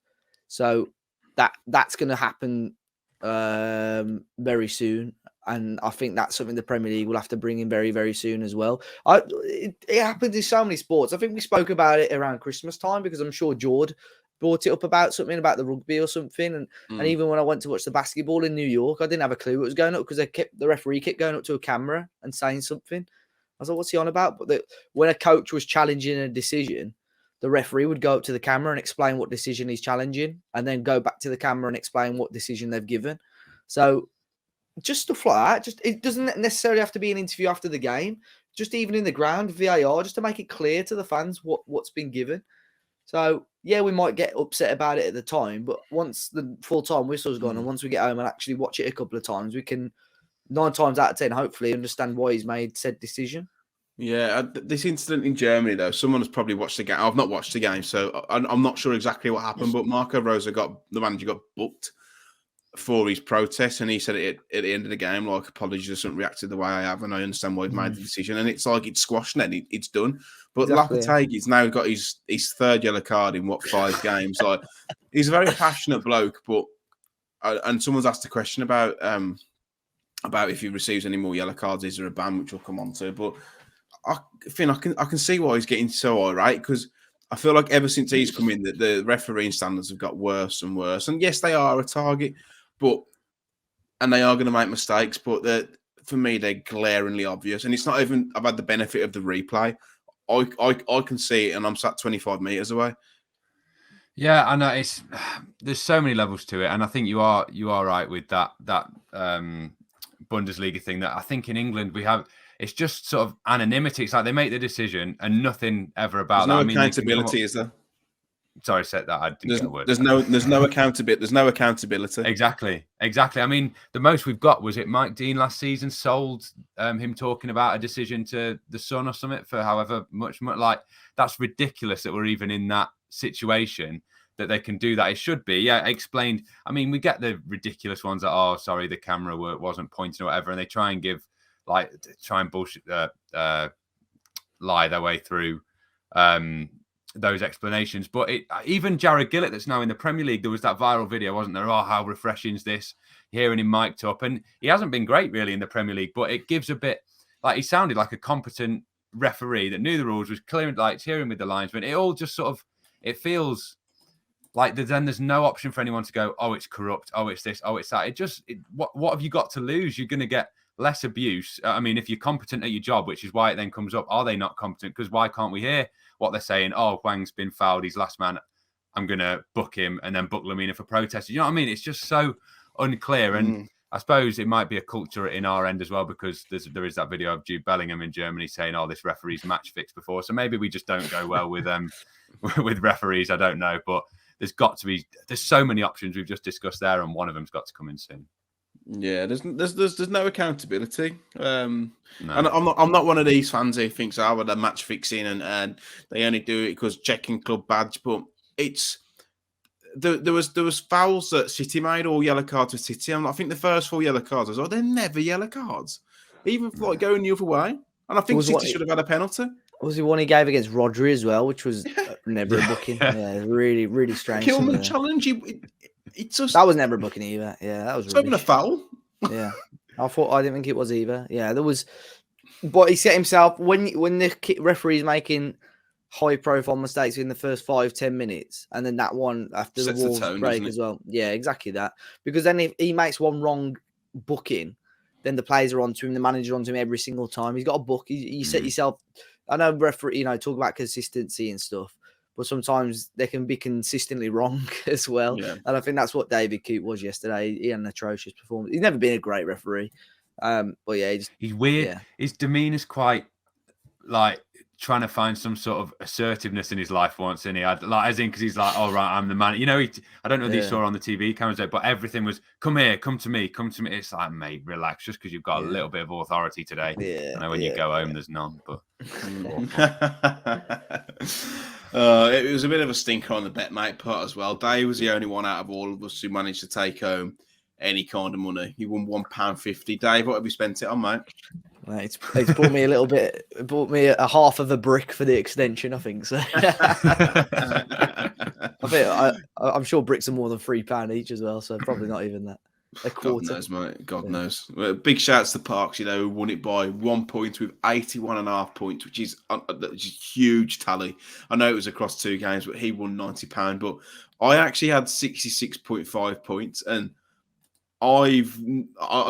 So that's going to happen very soon. And I think that's something the Premier League will have to bring in very, very soon as well. It happens in so many sports. I think we spoke about it around Christmas time because I'm sure Jord brought it up about something about the rugby or something. And even when I went to watch the basketball in New York, I didn't have a clue what was going up because the referee kept going up to a camera and saying something. I was like, what's he on about? But when a coach was challenging a decision, the referee would go up to the camera and explain what decision he's challenging and then go back to the camera and explain what decision they've given. So just stuff like that. It doesn't necessarily have to be an interview after the game. Just even in the ground, VAR, just to make it clear to the fans what's been given. So, yeah, we might get upset about it at the time, but once the full-time whistle's gone and once we get home and actually watch it a couple of times, we can, 9 times out of 10, hopefully understand why he's made said decision. Yeah, this incident in Germany, though, someone has probably watched the game. I've not watched the game, so I'm not sure exactly what happened, but Marco Rosa the manager got booked for his protest, and he said at the end of the game, like, apologies, I haven't reacted the way I have, and I understand why he made the decision. And it's like it's squashed and it's done. But exactly. Lopetegui's now got his third yellow card in 5 games. Like, he's a very passionate bloke, but and someone's asked a question about if he receives any more yellow cards, is there a ban, which we'll come on to. But I can see why he's getting so irate, because I feel like ever since he's come in, the refereeing standards have got worse and worse. And yes, they are a target, and they are going to make mistakes, but for me, they're glaringly obvious. And it's not even, I've had the benefit of the replay. I can see it, and I'm sat 25 metres away. Yeah, I know there's so many levels to it, and I think you are right with that Bundesliga thing. That I think in England we have, it's just sort of anonymity. It's like they make the decision and nothing ever about that. I mean, accountability, is there? Sorry, said that. I didn't get a word. There's no accountability. There's no accountability. Exactly. I mean, the most we've got was it Mike Dean last season sold him talking about a decision to the Sun or something for however much. Like, that's ridiculous that we're even in that situation that they can do that. It should be, explained. I mean, we get the ridiculous ones that, oh, sorry, the camera wasn't pointing or whatever, and they try and bullshit, lie their way through those explanations. But even Jared Gillett, that's now in the Premier League, there was that viral video, wasn't there? Oh, how refreshing is this? Hearing him mic'd up, and he hasn't been great really in the Premier League, but it gives a bit like he sounded like a competent referee that knew the rules, was clearing lights, hearing with the linesman. It all just sort of, it feels like there's no option for anyone to go, oh, it's corrupt, oh, it's this, oh, it's that. What have you got to lose? You're going to get less abuse. I mean, if you're competent at your job, which is why it then comes up, are they not competent? Because why can't we hear what they're saying? Oh, Wang's been fouled. He's last man. I'm going to book him and then book Lamina for protest. You know what I mean? It's just so unclear. And I suppose it might be a culture in our end as well, because there is that video of Jude Bellingham in Germany saying, oh, this referee's match fixed before. So maybe we just don't go well with with referees. I don't know. But there's so many options we've just discussed there, and one of them's got to come in soon. Yeah, there's no accountability. No. And I'm not one of these fans who thinks, oh, well, they're match fixing and they only do it because checking club badge. But it's there was fouls that City made, all yellow cards for City. I think the first 4 yellow cards they're never yellow cards, even for like going the other way. And I think City should have had a penalty. Was the one he gave against Rodri as well, which was never a booking? Yeah, really, really strange. Kilman challenge. It's just, that was never a booking either. Yeah, that was even a foul. Yeah, I didn't think it was either. Yeah, there was, but he set himself when the referee's making high-profile mistakes in the first 5-10 minutes, and then that one after the Wolves break as well. Yeah, exactly that. Because then if he makes one wrong booking, then the players are onto him, the manager onto him every single time. He's got a book. You set yourself. I know referee, talk about consistency and stuff, but sometimes they can be consistently wrong as well. Yeah. And I think that's what David Coote was yesterday. He had an atrocious performance. He's never been a great referee. But yeah, he's weird. Yeah. His demeanor's quite like trying to find some sort of assertiveness in his life once, and because he's like, all right, I'm the man. I don't know if you saw on the TV cameras, but everything was, come here, come to me. It's like, mate, relax, just because you've got a little bit of authority today. Yeah, I know when you go home, there's none, but. It was a bit of a stinker on the betmate part as well. Dave was the only one out of all of us who managed to take home any kind of money. He won £1.50. Dave, what have you spent it on, mate? It's bought me a little bit. It bought me a half of a brick for the extension, I think. So I'm sure bricks are more than £3 each as well. So probably not even that. A quarter. God knows, mate. God knows. Big shouts to Parks, who won it by 1 point with 81.5 points, which is a huge tally. I know it was across 2 games, but he won £90. But I actually had 66.5 points, and I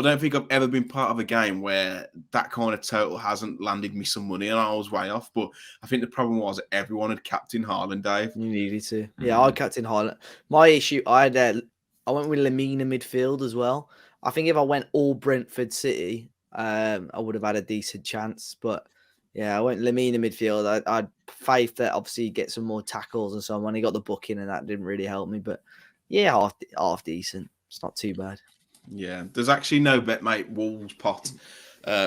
don't think I've ever been part of a game where that kind of total hasn't landed me some money, and I was way off. But I think the problem was that everyone had captained Haaland, Dave. You needed to. Yeah, I captained Haaland. My issue, I went with Lamina midfield as well. I think if I went all Brentford City, I would have had a decent chance. But yeah, I went Lamina midfield. I had faith that obviously he'd get some more tackles and so on. When he got the booking, and that didn't really help me. But yeah, half decent. It's not too bad. Yeah, there's actually no betmate Wolves pot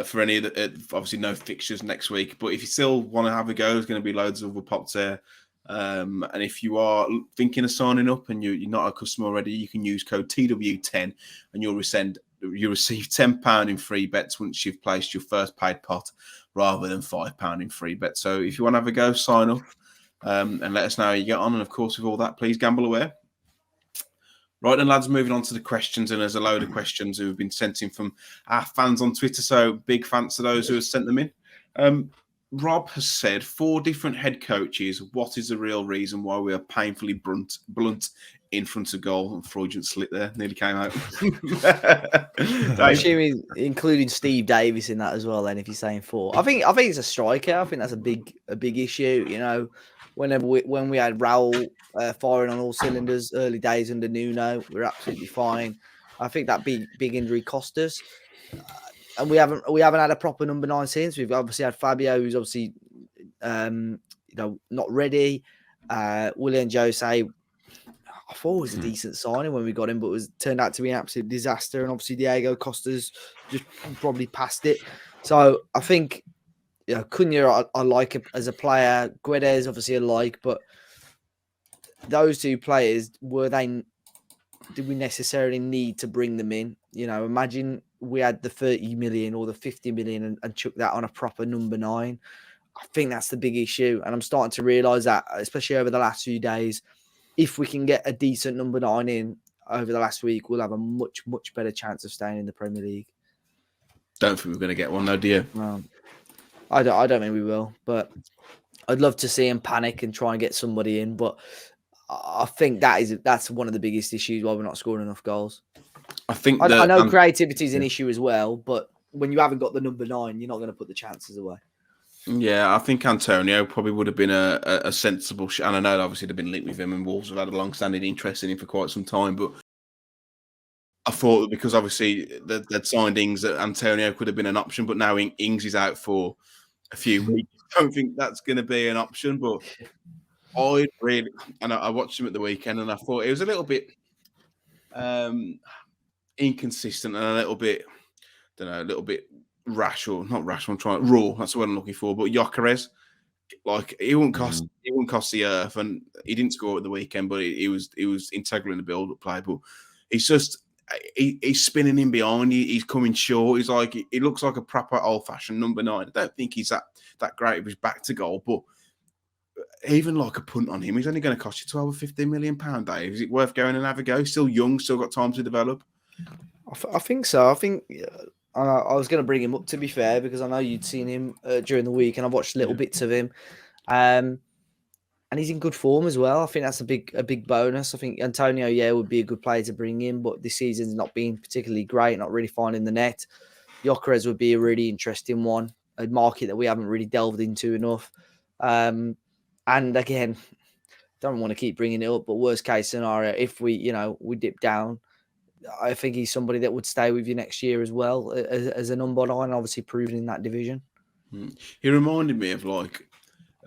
for any of the, obviously no fixtures next week. But if you still want to have a go, there's going to be loads of other pots there. And if you are thinking of signing up and you're not a customer already, you can use code TW10 and you'll receive £10 in free bets once you've placed your first paid pot, rather than £5 in free bets. So if you want to have a go, sign up and let us know how you get on. And of course, with all that, please gamble aware. Right then, lads, moving on to the questions, and there's a load of questions who have been sent in from our fans on Twitter, so big thanks to those who have sent them in. Rob has said, 4 different head coaches, what is the real reason why we are painfully blunt in front of goal? Freudian slip there, nearly came out. I'm assuming including Steve Davis in that as well, then, if you're saying 4. I think it's a striker. I think that's a big issue, when we had Raul firing on all cylinders early days under Nuno, we were absolutely fine. I think that big injury cost us, and we haven't had a proper number 9 since. We've obviously had Fabio, who's obviously not ready. Willian Jose, I thought it was a decent signing when we got him, but turned out to be an absolute disaster. And obviously Diego Costa's just probably passed it. So I think. Cunha, I like as a player. Guedes, obviously, I like, but those 2 players, did we necessarily need to bring them in? Imagine we had the 30 million or the 50 million and chuck that on a proper number 9. I think that's the big issue. And I'm starting to realise that, especially over the last few days, if we can get a decent number 9 in over the last week, we'll have a much, much better chance of staying in the Premier League. Don't think we're going to get one, though, do you? I don't think we will, but I'd love to see him panic and try and get somebody in. But I think that's one of the biggest issues why we're not scoring enough goals. I think I know creativity is an issue as well, but when you haven't got the number 9, you're not going to put the chances away. Yeah, I think Antonio probably would have been a sensible and I know obviously they've been linked with him, and Wolves have had a long-standing interest in him for quite some time, but I thought that because obviously they'd signed Ings, that Antonio could have been an option, but now Ings is out for a few weeks. I don't think that's going to be an option, but I really, and I watched him at the weekend, and I thought it was a little bit inconsistent and a little bit, a little bit rash, or not rash. I'm trying raw. That's what I'm looking for. But Gyökeres, like he wouldn't cost the earth, and he didn't score at the weekend, but he was integral in the build-up play. But he's just he's spinning in behind. He's coming short. He's like he looks like a proper old-fashioned number 9. I don't think he's that great with his back to goal, but even like a punt on him, he's only going to cost you 12 or 15 million pound, Dave. Is it worth going and have a go? Still young, still got time to develop. I think so. I think I was going to bring him up, to be fair, because I know you'd seen him during the week, and I've watched little bits of him, and he's in good form as well. I think that's a big bonus. I think Antonio, would be a good player to bring in, but this season's not been particularly great, not really finding the net. Gyökeres would be a really interesting one, a market that we haven't really delved into enough. And again, don't want to keep bringing it up, but worst case scenario, if we dip down, I think he's somebody that would stay with you next year as well as a number 9, obviously proven in that division. He reminded me of like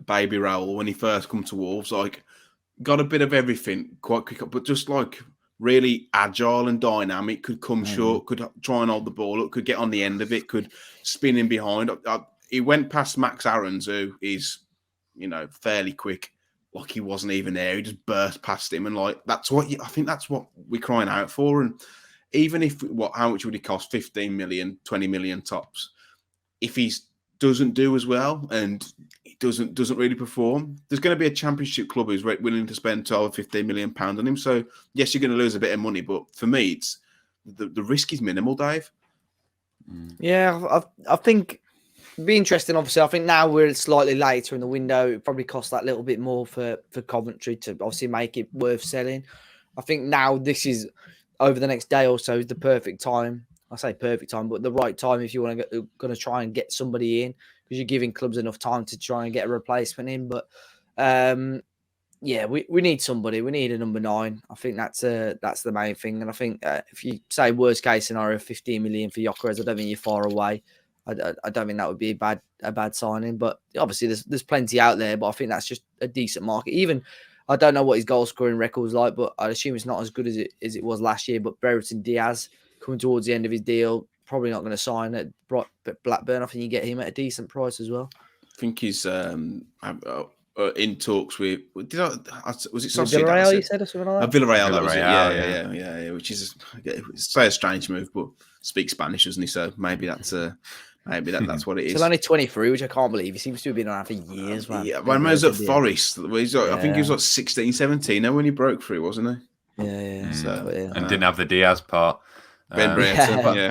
Baby Raoul when he first come to Wolves. Like got a bit of everything, quite quick, but just like really agile and dynamic. Could come short, could try and hold the ball up, could get on the end of it, could spin in behind. He went past Max Aarons, who is fairly quick. Like he wasn't even there. He just burst past him, and like I think that's what we're crying out for. And even if how much would it cost? 15 million, 20 million tops. If he doesn't do as well and he doesn't really perform, there's going to be a championship club who's willing to spend 12 or 15 million pounds on him. So yes, you're going to lose a bit of money, but for me, it's the risk is minimal, Dave. Yeah, I think. Be interesting, obviously. I think now we're slightly later in the window. It probably costs that little bit more for Coventry to obviously make it worth selling. I think now this is over the next day or so is the perfect time. I say perfect time, but the right time if you want to try and get somebody in, because you're giving clubs enough time to try and get a replacement in. But we need somebody. We need a number 9. I think that's the main thing. And I think if you say worst case scenario, 15 million for Gyökeres, I don't think you're far away. I don't think that would be a bad signing, but obviously there's plenty out there. But I think that's just a decent market. Even I don't know what his goal scoring record's like, but I'd assume it's not as good as it was last year. But Brereton Diaz coming towards the end of his deal, probably not going to sign at Blackburn. I think you get him at a decent price as well. I think he's in talks with. Was it Villarreal? You said or something like that. Villarreal, that was it. Yeah. Which is say a strange move, but speaks Spanish, doesn't he? So maybe that's what it is. He's only 23, which I can't believe. He seems to have been around for years, man. Yeah, when he was at Forest, I think he was like 16, 17 when he broke through, wasn't he? Yeah. So, and didn't have the Diaz part. Ben Brereton,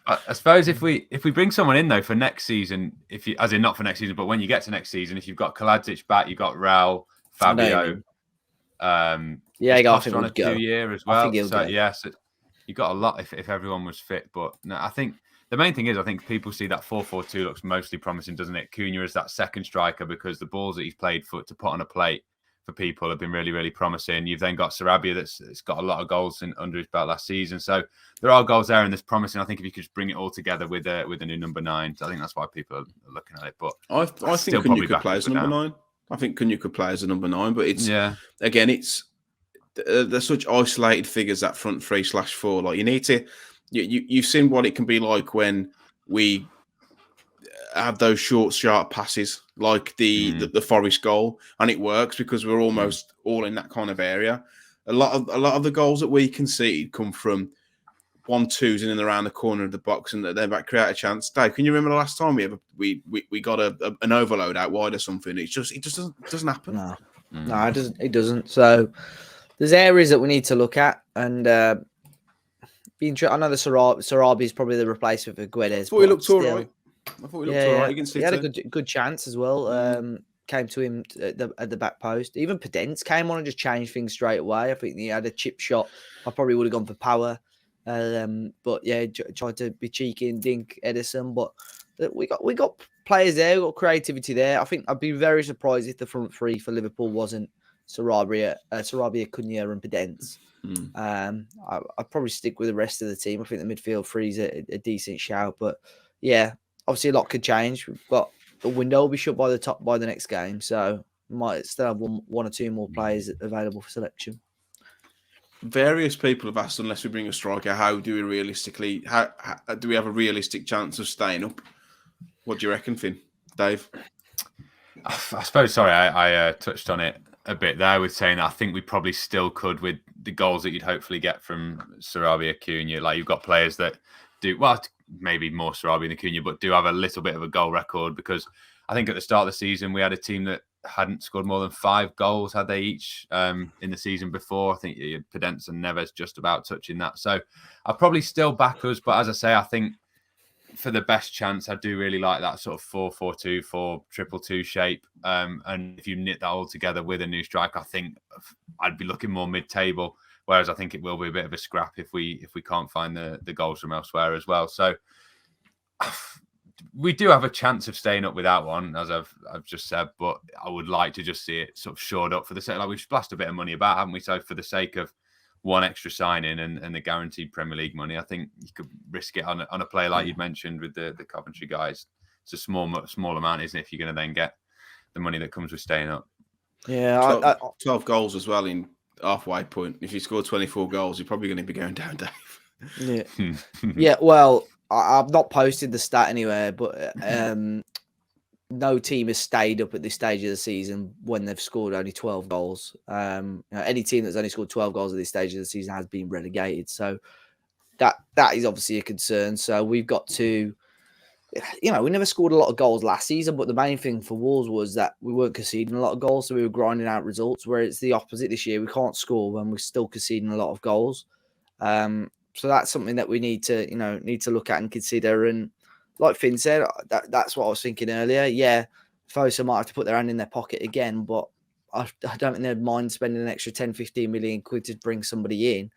I suppose if we bring someone in though for next season, as in not for next season, but when you get to next season, if you've got Kaladzic back, you've got Raul, Fabio. You got on a 2-year as well. So yes, you got a lot if everyone was fit. But no, I think the main thing is I think people see that 4-4-2 looks mostly promising, doesn't it? Cunha is that second striker because the balls that he's played to put on a plate for people have been really, really promising. You've then got Sarabia that's got a lot of goals under his belt last season. So there are goals there and there's promising. I think if you could just bring it all together with a new number 9, I think that's why people are looking at it. But I think Cunha could play as number 9. I think Cunha could play as a number 9, but it's again, it's they're such isolated figures, that front 3/4. Like you need to, you've seen what it can be like when we have those short, sharp passes, like the Forest goal, and it works because we're almost all in that kind of area. A lot of the goals that we concede come from 1-2s in and around the corner of the box, and they might create a chance. Dave, can you remember the last time we got an overload out wide or something? It just doesn't happen. No, it doesn't. So there's areas that we need to look at, and I know the Sarabi is probably the replacement for Guedes. I thought he looked all right. He had a good chance as well. Came to him at the back post. Even Podence came on and just changed things straight away. I think he had a chip shot. I probably would have gone for power. But yeah, tried to be cheeky and dink Edison. But we got players there, we got creativity there. I think I'd be very surprised if the front three for Liverpool wasn't Sarabia, Cunha, and Pedence. I'd probably stick with the rest of the team. I think the midfield three is a decent shout, but yeah, obviously a lot could change. We've got the window will be shut by the next game, so we might still have one or two more players available for selection. Various people have asked, unless we bring a striker, how do we realistically, how do we have a realistic chance of staying up? What do you reckon, Finn? Dave? I suppose, sorry, I touched on it a bit there with saying that I think we probably still could with the goals that you'd hopefully get from Sarabia, Cunha. Like, you've got players that do, well, maybe more Sarabia than Cunha, but do have a little bit of a goal record, because I think at the start of the season, we had a team that hadn't scored more than 5 goals, had they each, in the season before. I think Pedence and Neves just about touching that. So I'll probably still back us, but as I say, I think for the best chance, I do really like that sort of 4-4-2, 4-2-2 shape. And if you knit that all together with a new striker, I think I'd be looking more mid-table. Whereas I think it will be a bit of a scrap if we can't find the goals from elsewhere as well. So we do have a chance of staying up without one, as I've just said. But I would like to just see it sort of shored up for the sake. Like, we've splashed a bit of money about, haven't we? So for the sake of one extra signing and the guaranteed Premier League money, I think you could risk it on a player like you'd mentioned with the Coventry guys. It's a small amount, isn't it, if you're going to then get the money that comes with staying up? Yeah, 12 goals as well in halfway point. If you score 24 goals, you're probably going to be going down, Dave. Yeah, yeah. Well, I've not posted the stat anywhere, but no team has stayed up at this stage of the season when they've scored only 12 goals. Any team that's only scored 12 goals at this stage of the season has been relegated. So that is obviously a concern. So we've got to, we never scored a lot of goals last season, but the main thing for Wolves was that we weren't conceding a lot of goals, so we were grinding out results, where it's the opposite this year. We can't score when we're still conceding a lot of goals. So that's something that we need to look at and consider. And like Finn said, that's what I was thinking earlier. Yeah, Fosa might have to put their hand in their pocket again, but I don't think they'd mind spending an extra 10, 15 million quid to bring somebody in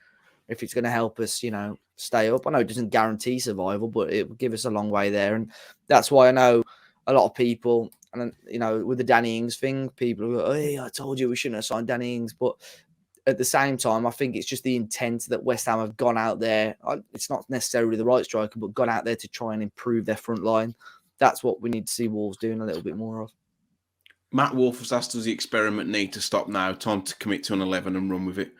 if it's going to help us, stay up. I know it doesn't guarantee survival, but it will give us a long way there. And that's why I know a lot of people, and with the Danny Ings thing, people go, "Oh, hey, I told you we shouldn't have signed Danny Ings." But at the same time, I think it's just the intent that West Ham have gone out there. It's not necessarily the right striker, but gone out there to try and improve their front line. That's what we need to see Wolves doing a little bit more of. Matt Wolf has asked, does the experiment need to stop now? Time to commit to an 11 and run with it.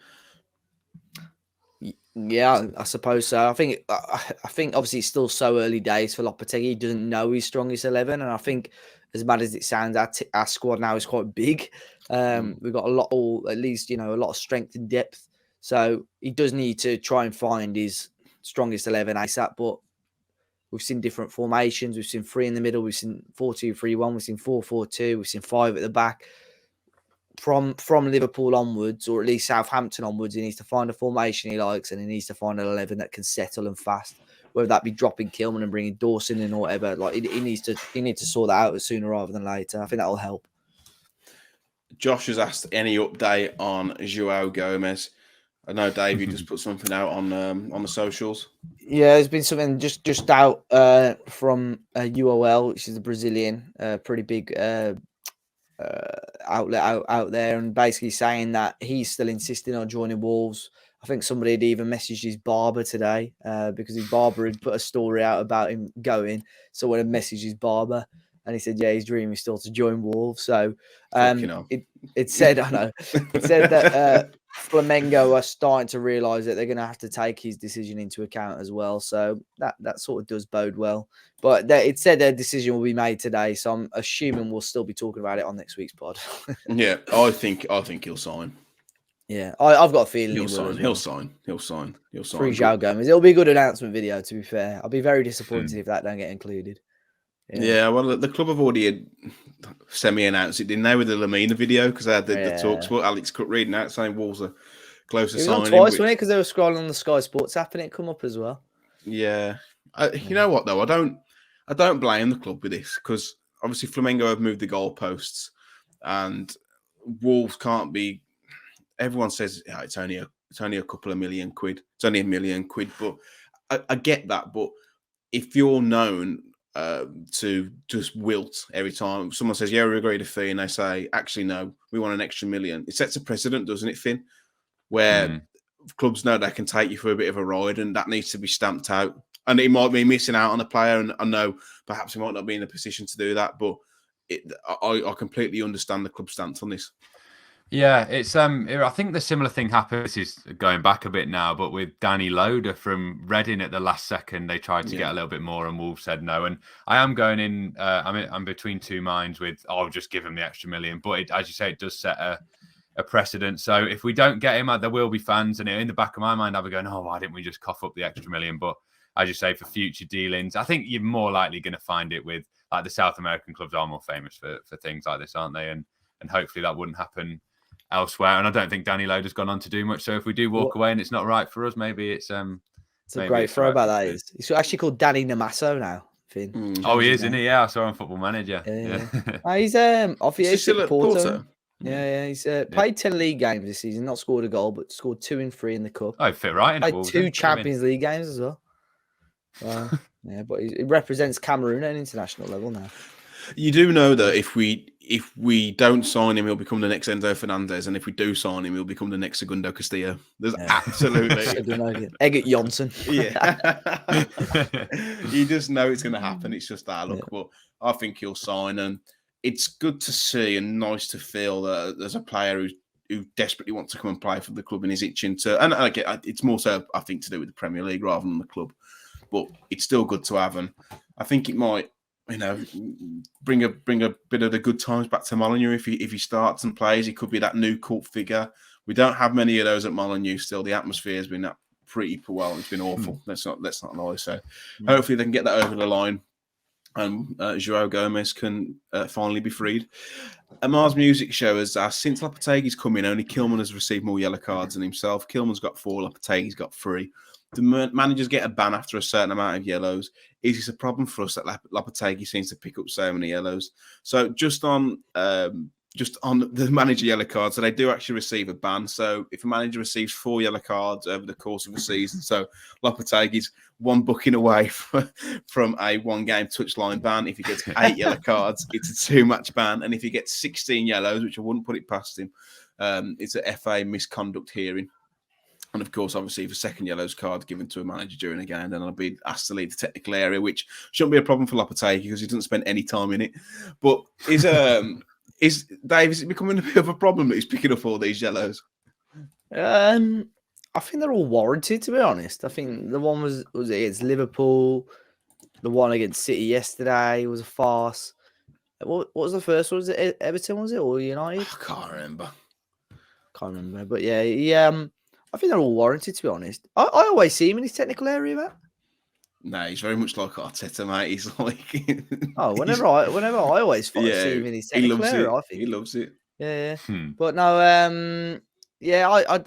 Yeah, I suppose so. I think obviously it's still so early days for Lopetegui. He doesn't know his strongest 11, and I think, as mad as it sounds, our squad now is quite big. We've got a lot of strength and depth. So he does need to try and find his strongest 11 ASAP. But we've seen different formations. We've seen 3 in the middle. We've seen 4-2-3-1. We've seen 4-4-2. We've seen 5 at the back. From Liverpool onwards, or at least Southampton onwards, he needs to find a formation he likes, and he needs to find an 11 that can settle and fast. Whether that be dropping Kilman and bringing Dawson in or whatever, like he needs to sort that out sooner rather than later. I think that'll help. Josh has asked any update on João Gomez. I know, Dave, you just put something out on the socials. Yeah, there's been something just out from UOL, which is a Brazilian, pretty big outlet out there, and basically saying that he's still insisting on joining Wolves. I think somebody had even messaged his barber today because his barber had put a story out about him going. Someone had messaged his barber, and he said, "Yeah, his dream is still to join Wolves." So it said, I know, it said that Flamengo are starting to realise that they're going to have to take his decision into account as well. So that sort of does bode well. But it said their decision will be made today, so I'm assuming we'll still be talking about it on next week's pod. Yeah, I think he'll sign. Yeah, I've got a feeling he'll sign. Free João Gomez. It'll be a good announcement video, to be fair. I'll be very disappointed if that don't get included. Yeah, well, the club have already semi-announced it, didn't they, with the Lamina video? Because they had the talks. Well, Alex Cook reading out saying Wolves are close to signing. It was on twice, wasn't it? Because they were scrolling on the Sky Sports app and it come up as well. Yeah. You know what, though? I don't blame the club with this, because obviously Flamengo have moved the goalposts, and Wolves can't be. Everyone says it's only a it's only a couple of million quid. It's only £1 million, but I get that. But if you're known to just wilt every time someone says, yeah, we agreed a fee, and they say, actually, no, we want an extra £1 million, it sets a precedent, doesn't it, Finn? Where clubs know they can take you for a bit of a ride, and that needs to be stamped out. And it might be missing out on a player, and I know perhaps he might not be in a position to do that, but I completely understand the club stance on this. Yeah, it's I think the similar thing happened. This is going back a bit now, but with Danny Loader from Reading at the last second, they tried to get a little bit more, and Wolves said no. And I am going in. I'm between two minds with I'll just give him the extra $1 million, but as you say, it does set a precedent. So if we don't get him, there will be fans, and in the back of my mind, I'll be going, oh, why didn't we just cough up the extra $1 million? But as you say, for future dealings, I think you're more likely going to find it with like the South American clubs are more famous for things like this, aren't they? And hopefully that wouldn't happen elsewhere. And I don't think Danny Loader's gone on to do much. So if we do walk away and it's not right for us, maybe it's a great throwback. That is. He's actually called Danny Namasso now. Finn. Oh, he is, isn't he? Yeah, I saw him on Football Manager. Yeah. He's obviously at Porto. Yeah. He's played 10 league games this season, not scored a goal, but scored 2 in 3 in the cup. Oh, fit right. Played 2 Champions League games as well. Yeah, but he represents Cameroon at an international level now. You do know that if we don't sign him, he'll become the next Enzo Fernandez, and if we do sign him, he'll become the next Segundo Castillo. There's absolutely Egert Johnson. Yeah, you just know it's going to happen. It's just that look, but I think he'll sign, and it's good to see and nice to feel that there's a player who desperately wants to come and play for the club and is itching to. And I get it's more so I think to do with the Premier League rather than the club, but it's still good to have, and I think it might. Bring a bit of the good times back to Molineux if he starts and plays. He could be that new cult figure. We don't have many of those at Molineux still. The atmosphere has been pretty poor. Well, it's been awful. Let's not lie. So hopefully they can get that over the line, and João Gomes can finally be freed. Amar's music show has since Lopetegui's come in, only Kilman has received more yellow cards than himself. Kilman's got 4, Lopetegui's got 3. The managers get a ban after a certain amount of yellows. Is this a problem for us that Lopetegui seems to pick up so many yellows? So just on the manager yellow cards, so they do actually receive a ban. So if a manager receives 4 yellow cards over the course of a season, so Lopetegui's 1 booking away from a 1-game touchline ban. If he gets 8 yellow cards, it's a 2-match ban. And if he gets 16 yellows, which I wouldn't put it past him, it's a FA misconduct hearing. And of course, obviously, if a second yellows card given to a manager during a game, then I'll be asked to leave the technical area, which shouldn't be a problem for Lopetegui because he doesn't spend any time in it. But is Dave, is it becoming a bit of a problem that he's picking up all these yellows? I think they're all warranted, to be honest. I think the one was against Liverpool. The one against City yesterday was a farce. What was the first one? Was it Everton, was it, or United? I can't remember. But yeah, I think they're all warranted, to be honest. I always see him in his technical area, mate. No, he's very much like Arteta, mate. He's like... whenever I always see him in his technical area, I think. He loves it. Yeah. But no,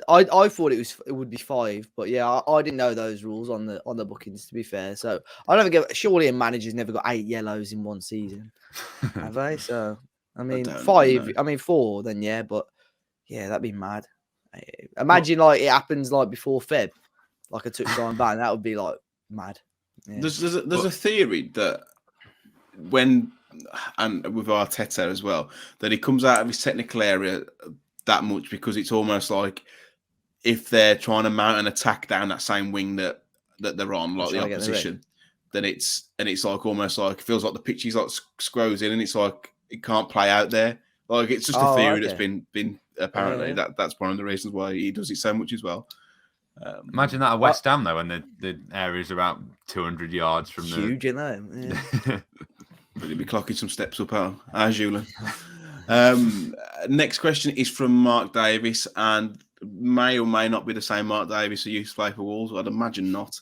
I thought it would be 5, but yeah, I didn't know those rules on the bookings, to be fair. So I never get. Surely a manager's never got 8 yellows in one season, have they? So I mean, 5. No. I mean 4. Then yeah, but yeah, that'd be mad. Imagine like it happens like before Feb, like a touchline ban. That would be like mad. Yeah. There's a theory that when and with Arteta as well, that he comes out of his technical area that much because it's almost like if they're trying to mount an attack down that same wing that they're on, like the opposition, then it's like almost like it feels like the pitch is like scrows in and it's like it can't play out there. Like it's just a theory that's been apparently that's one of the reasons why he does it so much as well. Imagine that at West Ham though, when the area is about 200 yards from huge, isn't it? Yeah. Really be clocking some steps up, as Julian. Next question is from Mark Davis, and may or may not be the same Mark Davis who used to play for Wolves. I'd imagine not.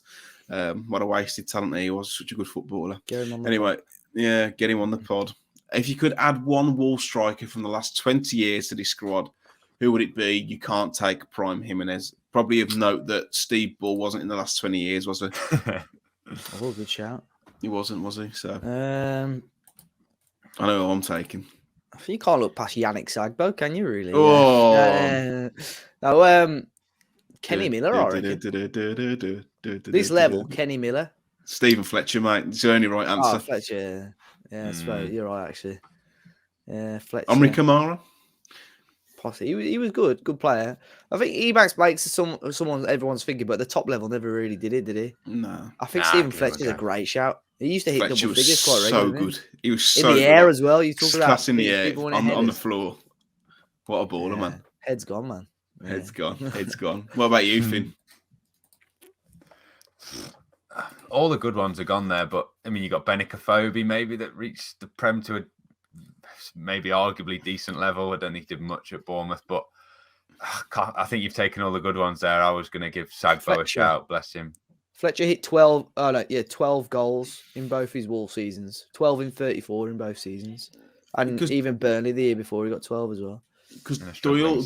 What a wasted talent he was. Such a good footballer. Anyway, get him on the pod. If you could add one Wolves striker from the last 20 years to this squad, who would it be? You can't take Prime Jimenez. Probably of note that Steve Bull wasn't in the last 20 years, was he? Oh, good shout. He wasn't, was he? So I know who I'm taking. I think you can't look past Yannick Sagbo, can you really? Oh. No, Kenny Miller, I reckon. This level, Kenny Miller. Stephen Fletcher, mate. It's the only right answer. Oh, Fletcher. Yeah, that's right. You're right, actually. Yeah, Fletcher. Omri Kamara. Possibly. He was good player. I think Ebanks Blake's someone everyone's thinking, but at the top level never really did it, did he? No. I think Stephen Fletcher's a great shout. He used to hit Fletcher double figures quite so regularly. good. He was so in the good. air as well. You talk about class in the air on the floor. floor. What a baller, man. Head's gone, man. Head's gone. Head's gone. What about you, Finn? All the good ones are gone there, but I mean, you got Benicophobe maybe that reached the Prem to a maybe arguably decent level. I don't think he did much at Bournemouth, but I think you've taken all the good ones there. I was going to give Sagbo a shout, bless him. Fletcher hit 12 goals in both his Wolves seasons. 12 in 34 in both seasons. And even Burnley the year before, he got 12 as well. Because Doyle,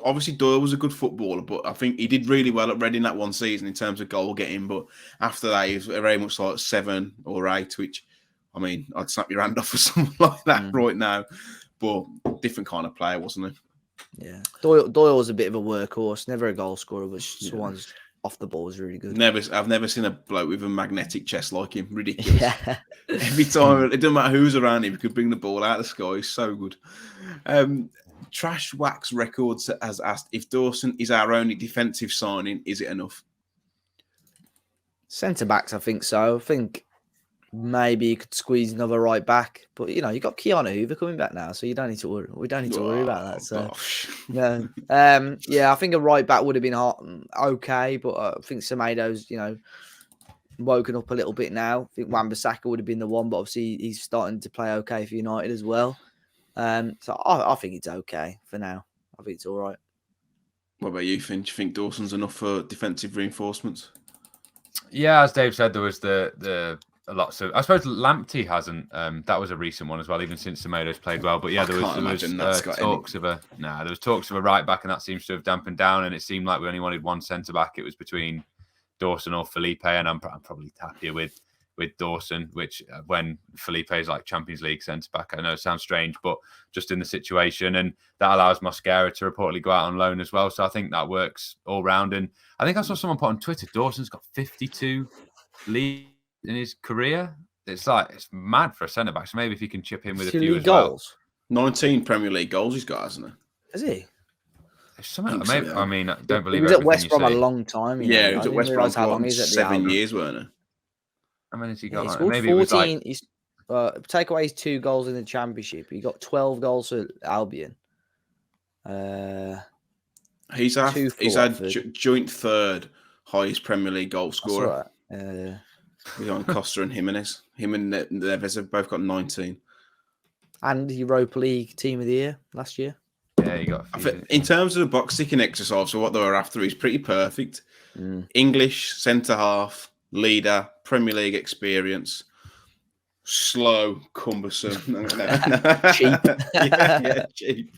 obviously Doyle was a good footballer, but I think he did really well at Reading that one season in terms of goal getting. But after that, he was very much like 7 or 8, which, I mean, I'd snap your hand off for someone like that right now. But different kind of player, wasn't he? Yeah. Doyle was a bit of a workhorse, never a goal scorer, but someone's off the ball was really good. I've never seen a bloke with a magnetic chest like him. Ridiculous. Yeah. Every time, it doesn't matter who's around him, he could bring the ball out of the sky. He's so good. Trash Wax Records has asked, if Dawson is our only defensive signing, is it enough? Centre backs, I think so. I think maybe you could squeeze another right back, but you got Keanu Hoover coming back now, so you don't need to worry. We don't need to worry about that. So no, I think a right back would have been okay, but I think Semedo's woken up a little bit now. I think Wan-Bissaka would have been the one, but obviously he's starting to play okay for United as well. So I think it's okay for now. I think it's all right. What about you, Finn? Do you think Dawson's enough for defensive reinforcements? Yeah, as Dave said, there was the lots of. I suppose Lamptey hasn't. That was a recent one as well, even since Semedo's played well. But yeah, there was talks of a right back, and that seems to have dampened down. And it seemed like we only wanted one centre back. It was between Dawson or Felipe, and I'm probably happier with Dawson, which when Felipe is like Champions League centre back. I know it sounds strange, but just in the situation, and that allows Mosquera to reportedly go out on loan as well. So I think that works all round. And I think I saw someone put on Twitter, Dawson's got 52 leagues in his career. It's mad for a centre back. So maybe if you can chip in with a few as goals. Well. 19 Premier League goals he's got, hasn't he? Has he? I mean, I don't believe he was at West Brom a long time. Yeah, he was at West Brom for how long 7 years, weren't he? How many has he got? He scored 14. He's take away his 2 goals in the Championship. He got 12 goals for Albion. He's had joint third highest Premier League goal scorer. Right. He's on Costa and Jimenez. Him and Neves have both got 19. And Europa League Team of the Year last year. Yeah, you got. In terms of the box ticking exercise, so what they were after, he's pretty perfect. English centre half, leader, Premier League experience, slow, cumbersome, cheap. Cheap.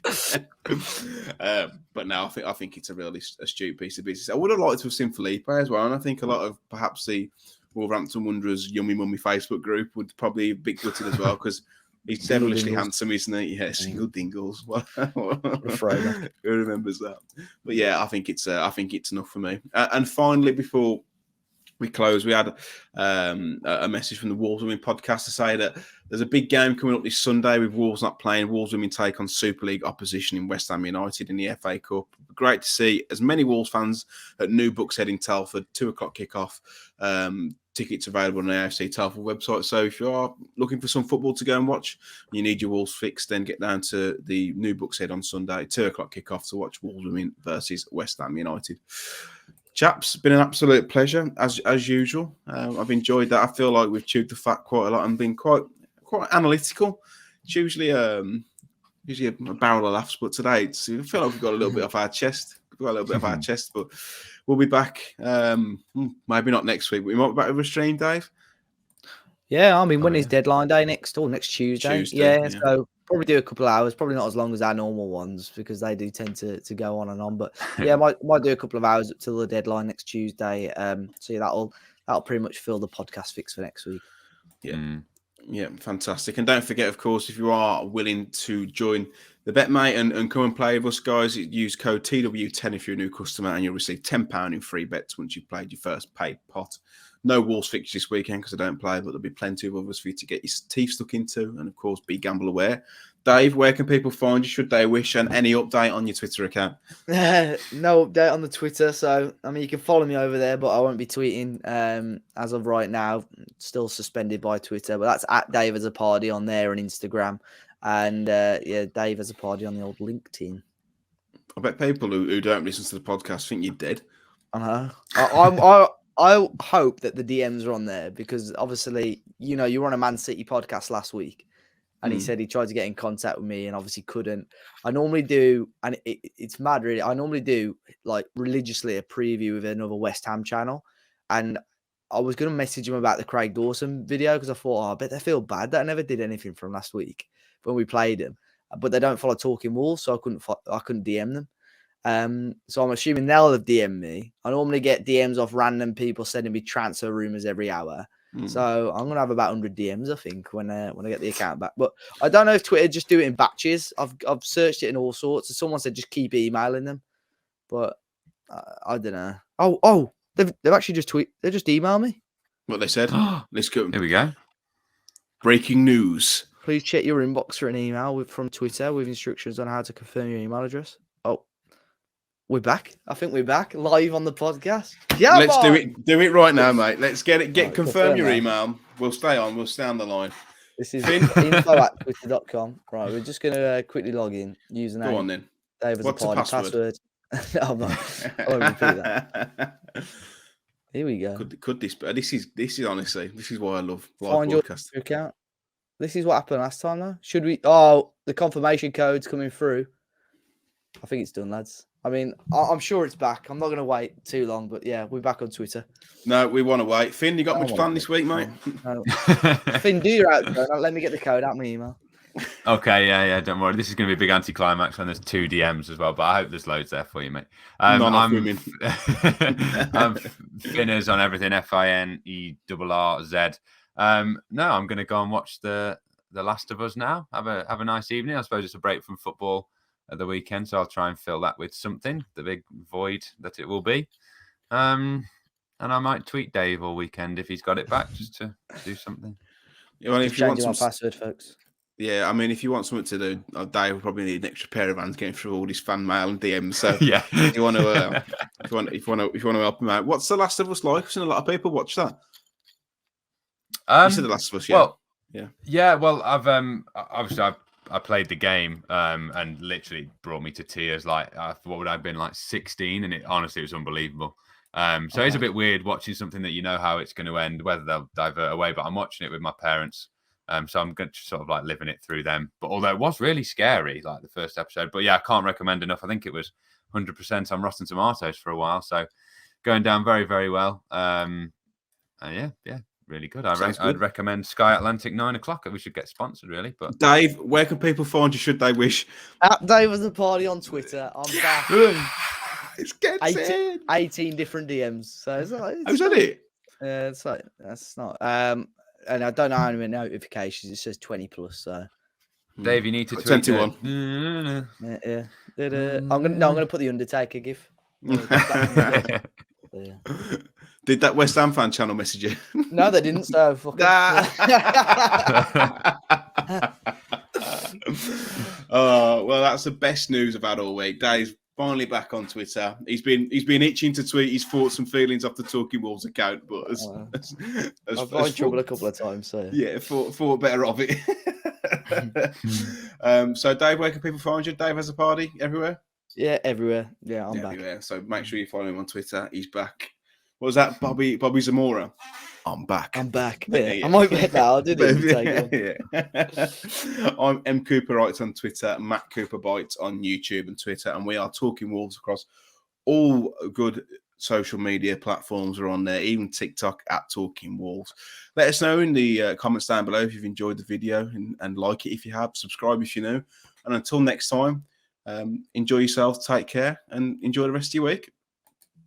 But now I think it's a really astute piece of business. I would have liked to have seen Felipe as well, and I think a lot of perhaps the Wolverhampton Wanderers Yummy Mummy Facebook group would probably be gutted as well, because he's devilishly handsome, isn't he? Yeah, single dingles. Who remembers that? But yeah, I think it's enough for me. And finally, before we close, we had a message from the Wolves Women podcast to say that there's a big game coming up this Sunday with Wolves not playing. Wolves Women take on Super League opposition in West Ham United in the FA Cup. Great to see as many Wolves fans at New Bookshead in Telford, 2:00 kickoff. Tickets available on the AFC Telford website. So if you are looking for some football to go and watch, you need your Wolves fixed, then get down to the New Bookshead on Sunday, 2:00 kickoff to watch Wolves Women versus West Ham United. Chaps, been an absolute pleasure as usual. I've enjoyed that. I feel like we've chewed the fat quite a lot and been quite analytical. It's usually a barrel of laughs, but today I feel like we've got a little bit off our chest. But we'll be back. Maybe not next week. But we might be back with a stream, Dave. Yeah, I mean, when is deadline day next Tuesday? Yeah, so probably do a couple of hours. Probably not as long as our normal ones because they do tend to go on and on. But yeah, might do a couple of hours up till the deadline next Tuesday. So yeah, that'll pretty much fill the podcast fix for next week. Yeah. Yeah, fantastic. And don't forget, of course, if you are willing to join the bet, mate, and come and play with us, guys, use code TW10 if you're a new customer, and you'll receive £10 in free bets once you've played your first paid pot. No Wolves fixtures this weekend because I don't play, but there'll be plenty of others for you to get your teeth stuck into. And, of course, be gamble aware. Dave, where can people find you should they wish? And any update on your Twitter account? No update on the Twitter. So, I mean, you can follow me over there, but I won't be tweeting as of right now. Still suspended by Twitter, but that's at Dave as a party on there and Instagram. And yeah, Dave as a party on the old LinkedIn. I bet people who don't listen to the podcast think you're dead. I know. I hope that the DMs are on there because obviously, you know, you were on a Man City podcast last week and he said he tried to get in contact with me and obviously couldn't. I normally do, and it's mad really. I normally do like religiously a preview with another West Ham channel. And I was going to message him about the Craig Dawson video because I thought, I bet they feel bad that I never did anything from last week when we played him. But they don't follow Talking Wolves, so I couldn't DM them. So I'm assuming they'll have DM'd me. I normally get DMs off random people sending me transfer rumors every hour. So I'm gonna have about 100 DMs, I think, when I get the account back. But I don't know if Twitter just do it in batches. I've searched it in all sorts. And someone said just keep emailing them, but I don't know. Oh, they've actually just they just emailed me. What they said? Let's go. Here we go. Breaking news. Please check your inbox for an email from Twitter with instructions on how to confirm your email address. Oh. We're back. I think we're back live on the podcast. Yeah, let's do it. Do it right now, mate. Let's get it. Right, confirm your email. We'll stay on. We'll stay on the line. This is info@twitter.com. Right, we're just gonna quickly log in. Username. Go on then. Dave as What's a the party password? No, I'm not. I won't repeat that. Here we go. Could this? This is honestly. This is why I love live Find your podcast. account. This is what happened last time, though. Should we? Oh, the confirmation code's coming through. I think it's done, lads. I mean, I'm sure it's back. I'm not going to wait too long, but yeah, we're back on Twitter. No, we want to wait. Finn, you got much fun this week, mate? No. Finn, do your outro. Now let me get the code out my email. Okay, yeah, don't worry. This is going to be a big anticlimax when there's 2 DMs as well, but I hope there's loads there for you, mate. I'm Finners on everything, FINERRZ. No, I'm going to go and watch the Last of Us now. Have a nice evening. I suppose it's a break from football at the weekend, so I'll try and fill that with something, the big void that it will be. And I might tweet Dave all weekend if he's got it back, just to do something. Yeah, well, if you want my password, folks. Yeah, I mean, if you want something to do, Dave will probably need an extra pair of hands getting through all this fan mail and DMs. So yeah, if you want to help him out, what's The Last of Us like? I've seen a lot of people watch that. You said The Last of Us, yeah. Well, yeah. Well, I've obviously I played the game and literally brought me to tears. Like, what would I have been, like 16? And it honestly was unbelievable. So it's a bit weird watching something that you know how it's going to end, whether they'll divert away. But I'm watching it with my parents, so I'm going to sort of like living it through them. But although it was really scary, like the first episode. But yeah, I can't recommend enough. I think it was 100% on Rotten Tomatoes for a while, so going down very, very well. Yeah. Really good. I'd recommend Sky Atlantic 9 o'clock. We should get sponsored, really. But Dave, where can people find you? Should they wish? At Dave as a party on Twitter. I'm back. It's getting 18 different DMs. So it's like, is that it? Yeah, it's like that's not. And I don't know how many notifications. It says 20 plus. So Dave, you need to tweet 21. Yeah. I'm gonna put the Undertaker gif. Yeah. Did that West Ham fan channel message you? No, they didn't. So well, that's the best news I've had all week. Dave's finally back on Twitter. He's been itching to tweet his thoughts and feelings off the Talking Wolves account, but I've got in trouble a couple of times. So yeah, thought better of it. So Dave, where can people find you? Dave has a party everywhere. Yeah, everywhere. Yeah, I'm back. Everywhere. So make sure you follow him on Twitter. He's back. What was that, Bobby Zamora? I'm back. Yeah. I might bet now. I'll do the I'm M Cooper Writes on Twitter, Matt Cooper Bites on YouTube and Twitter, and we are Talking Wolves across all good social media platforms are on there, even TikTok at Talking Wolves. Let us know in the comments down below if you've enjoyed the video and like it if you have. Subscribe if you're new. And until next time, enjoy yourself, take care, and enjoy the rest of your week.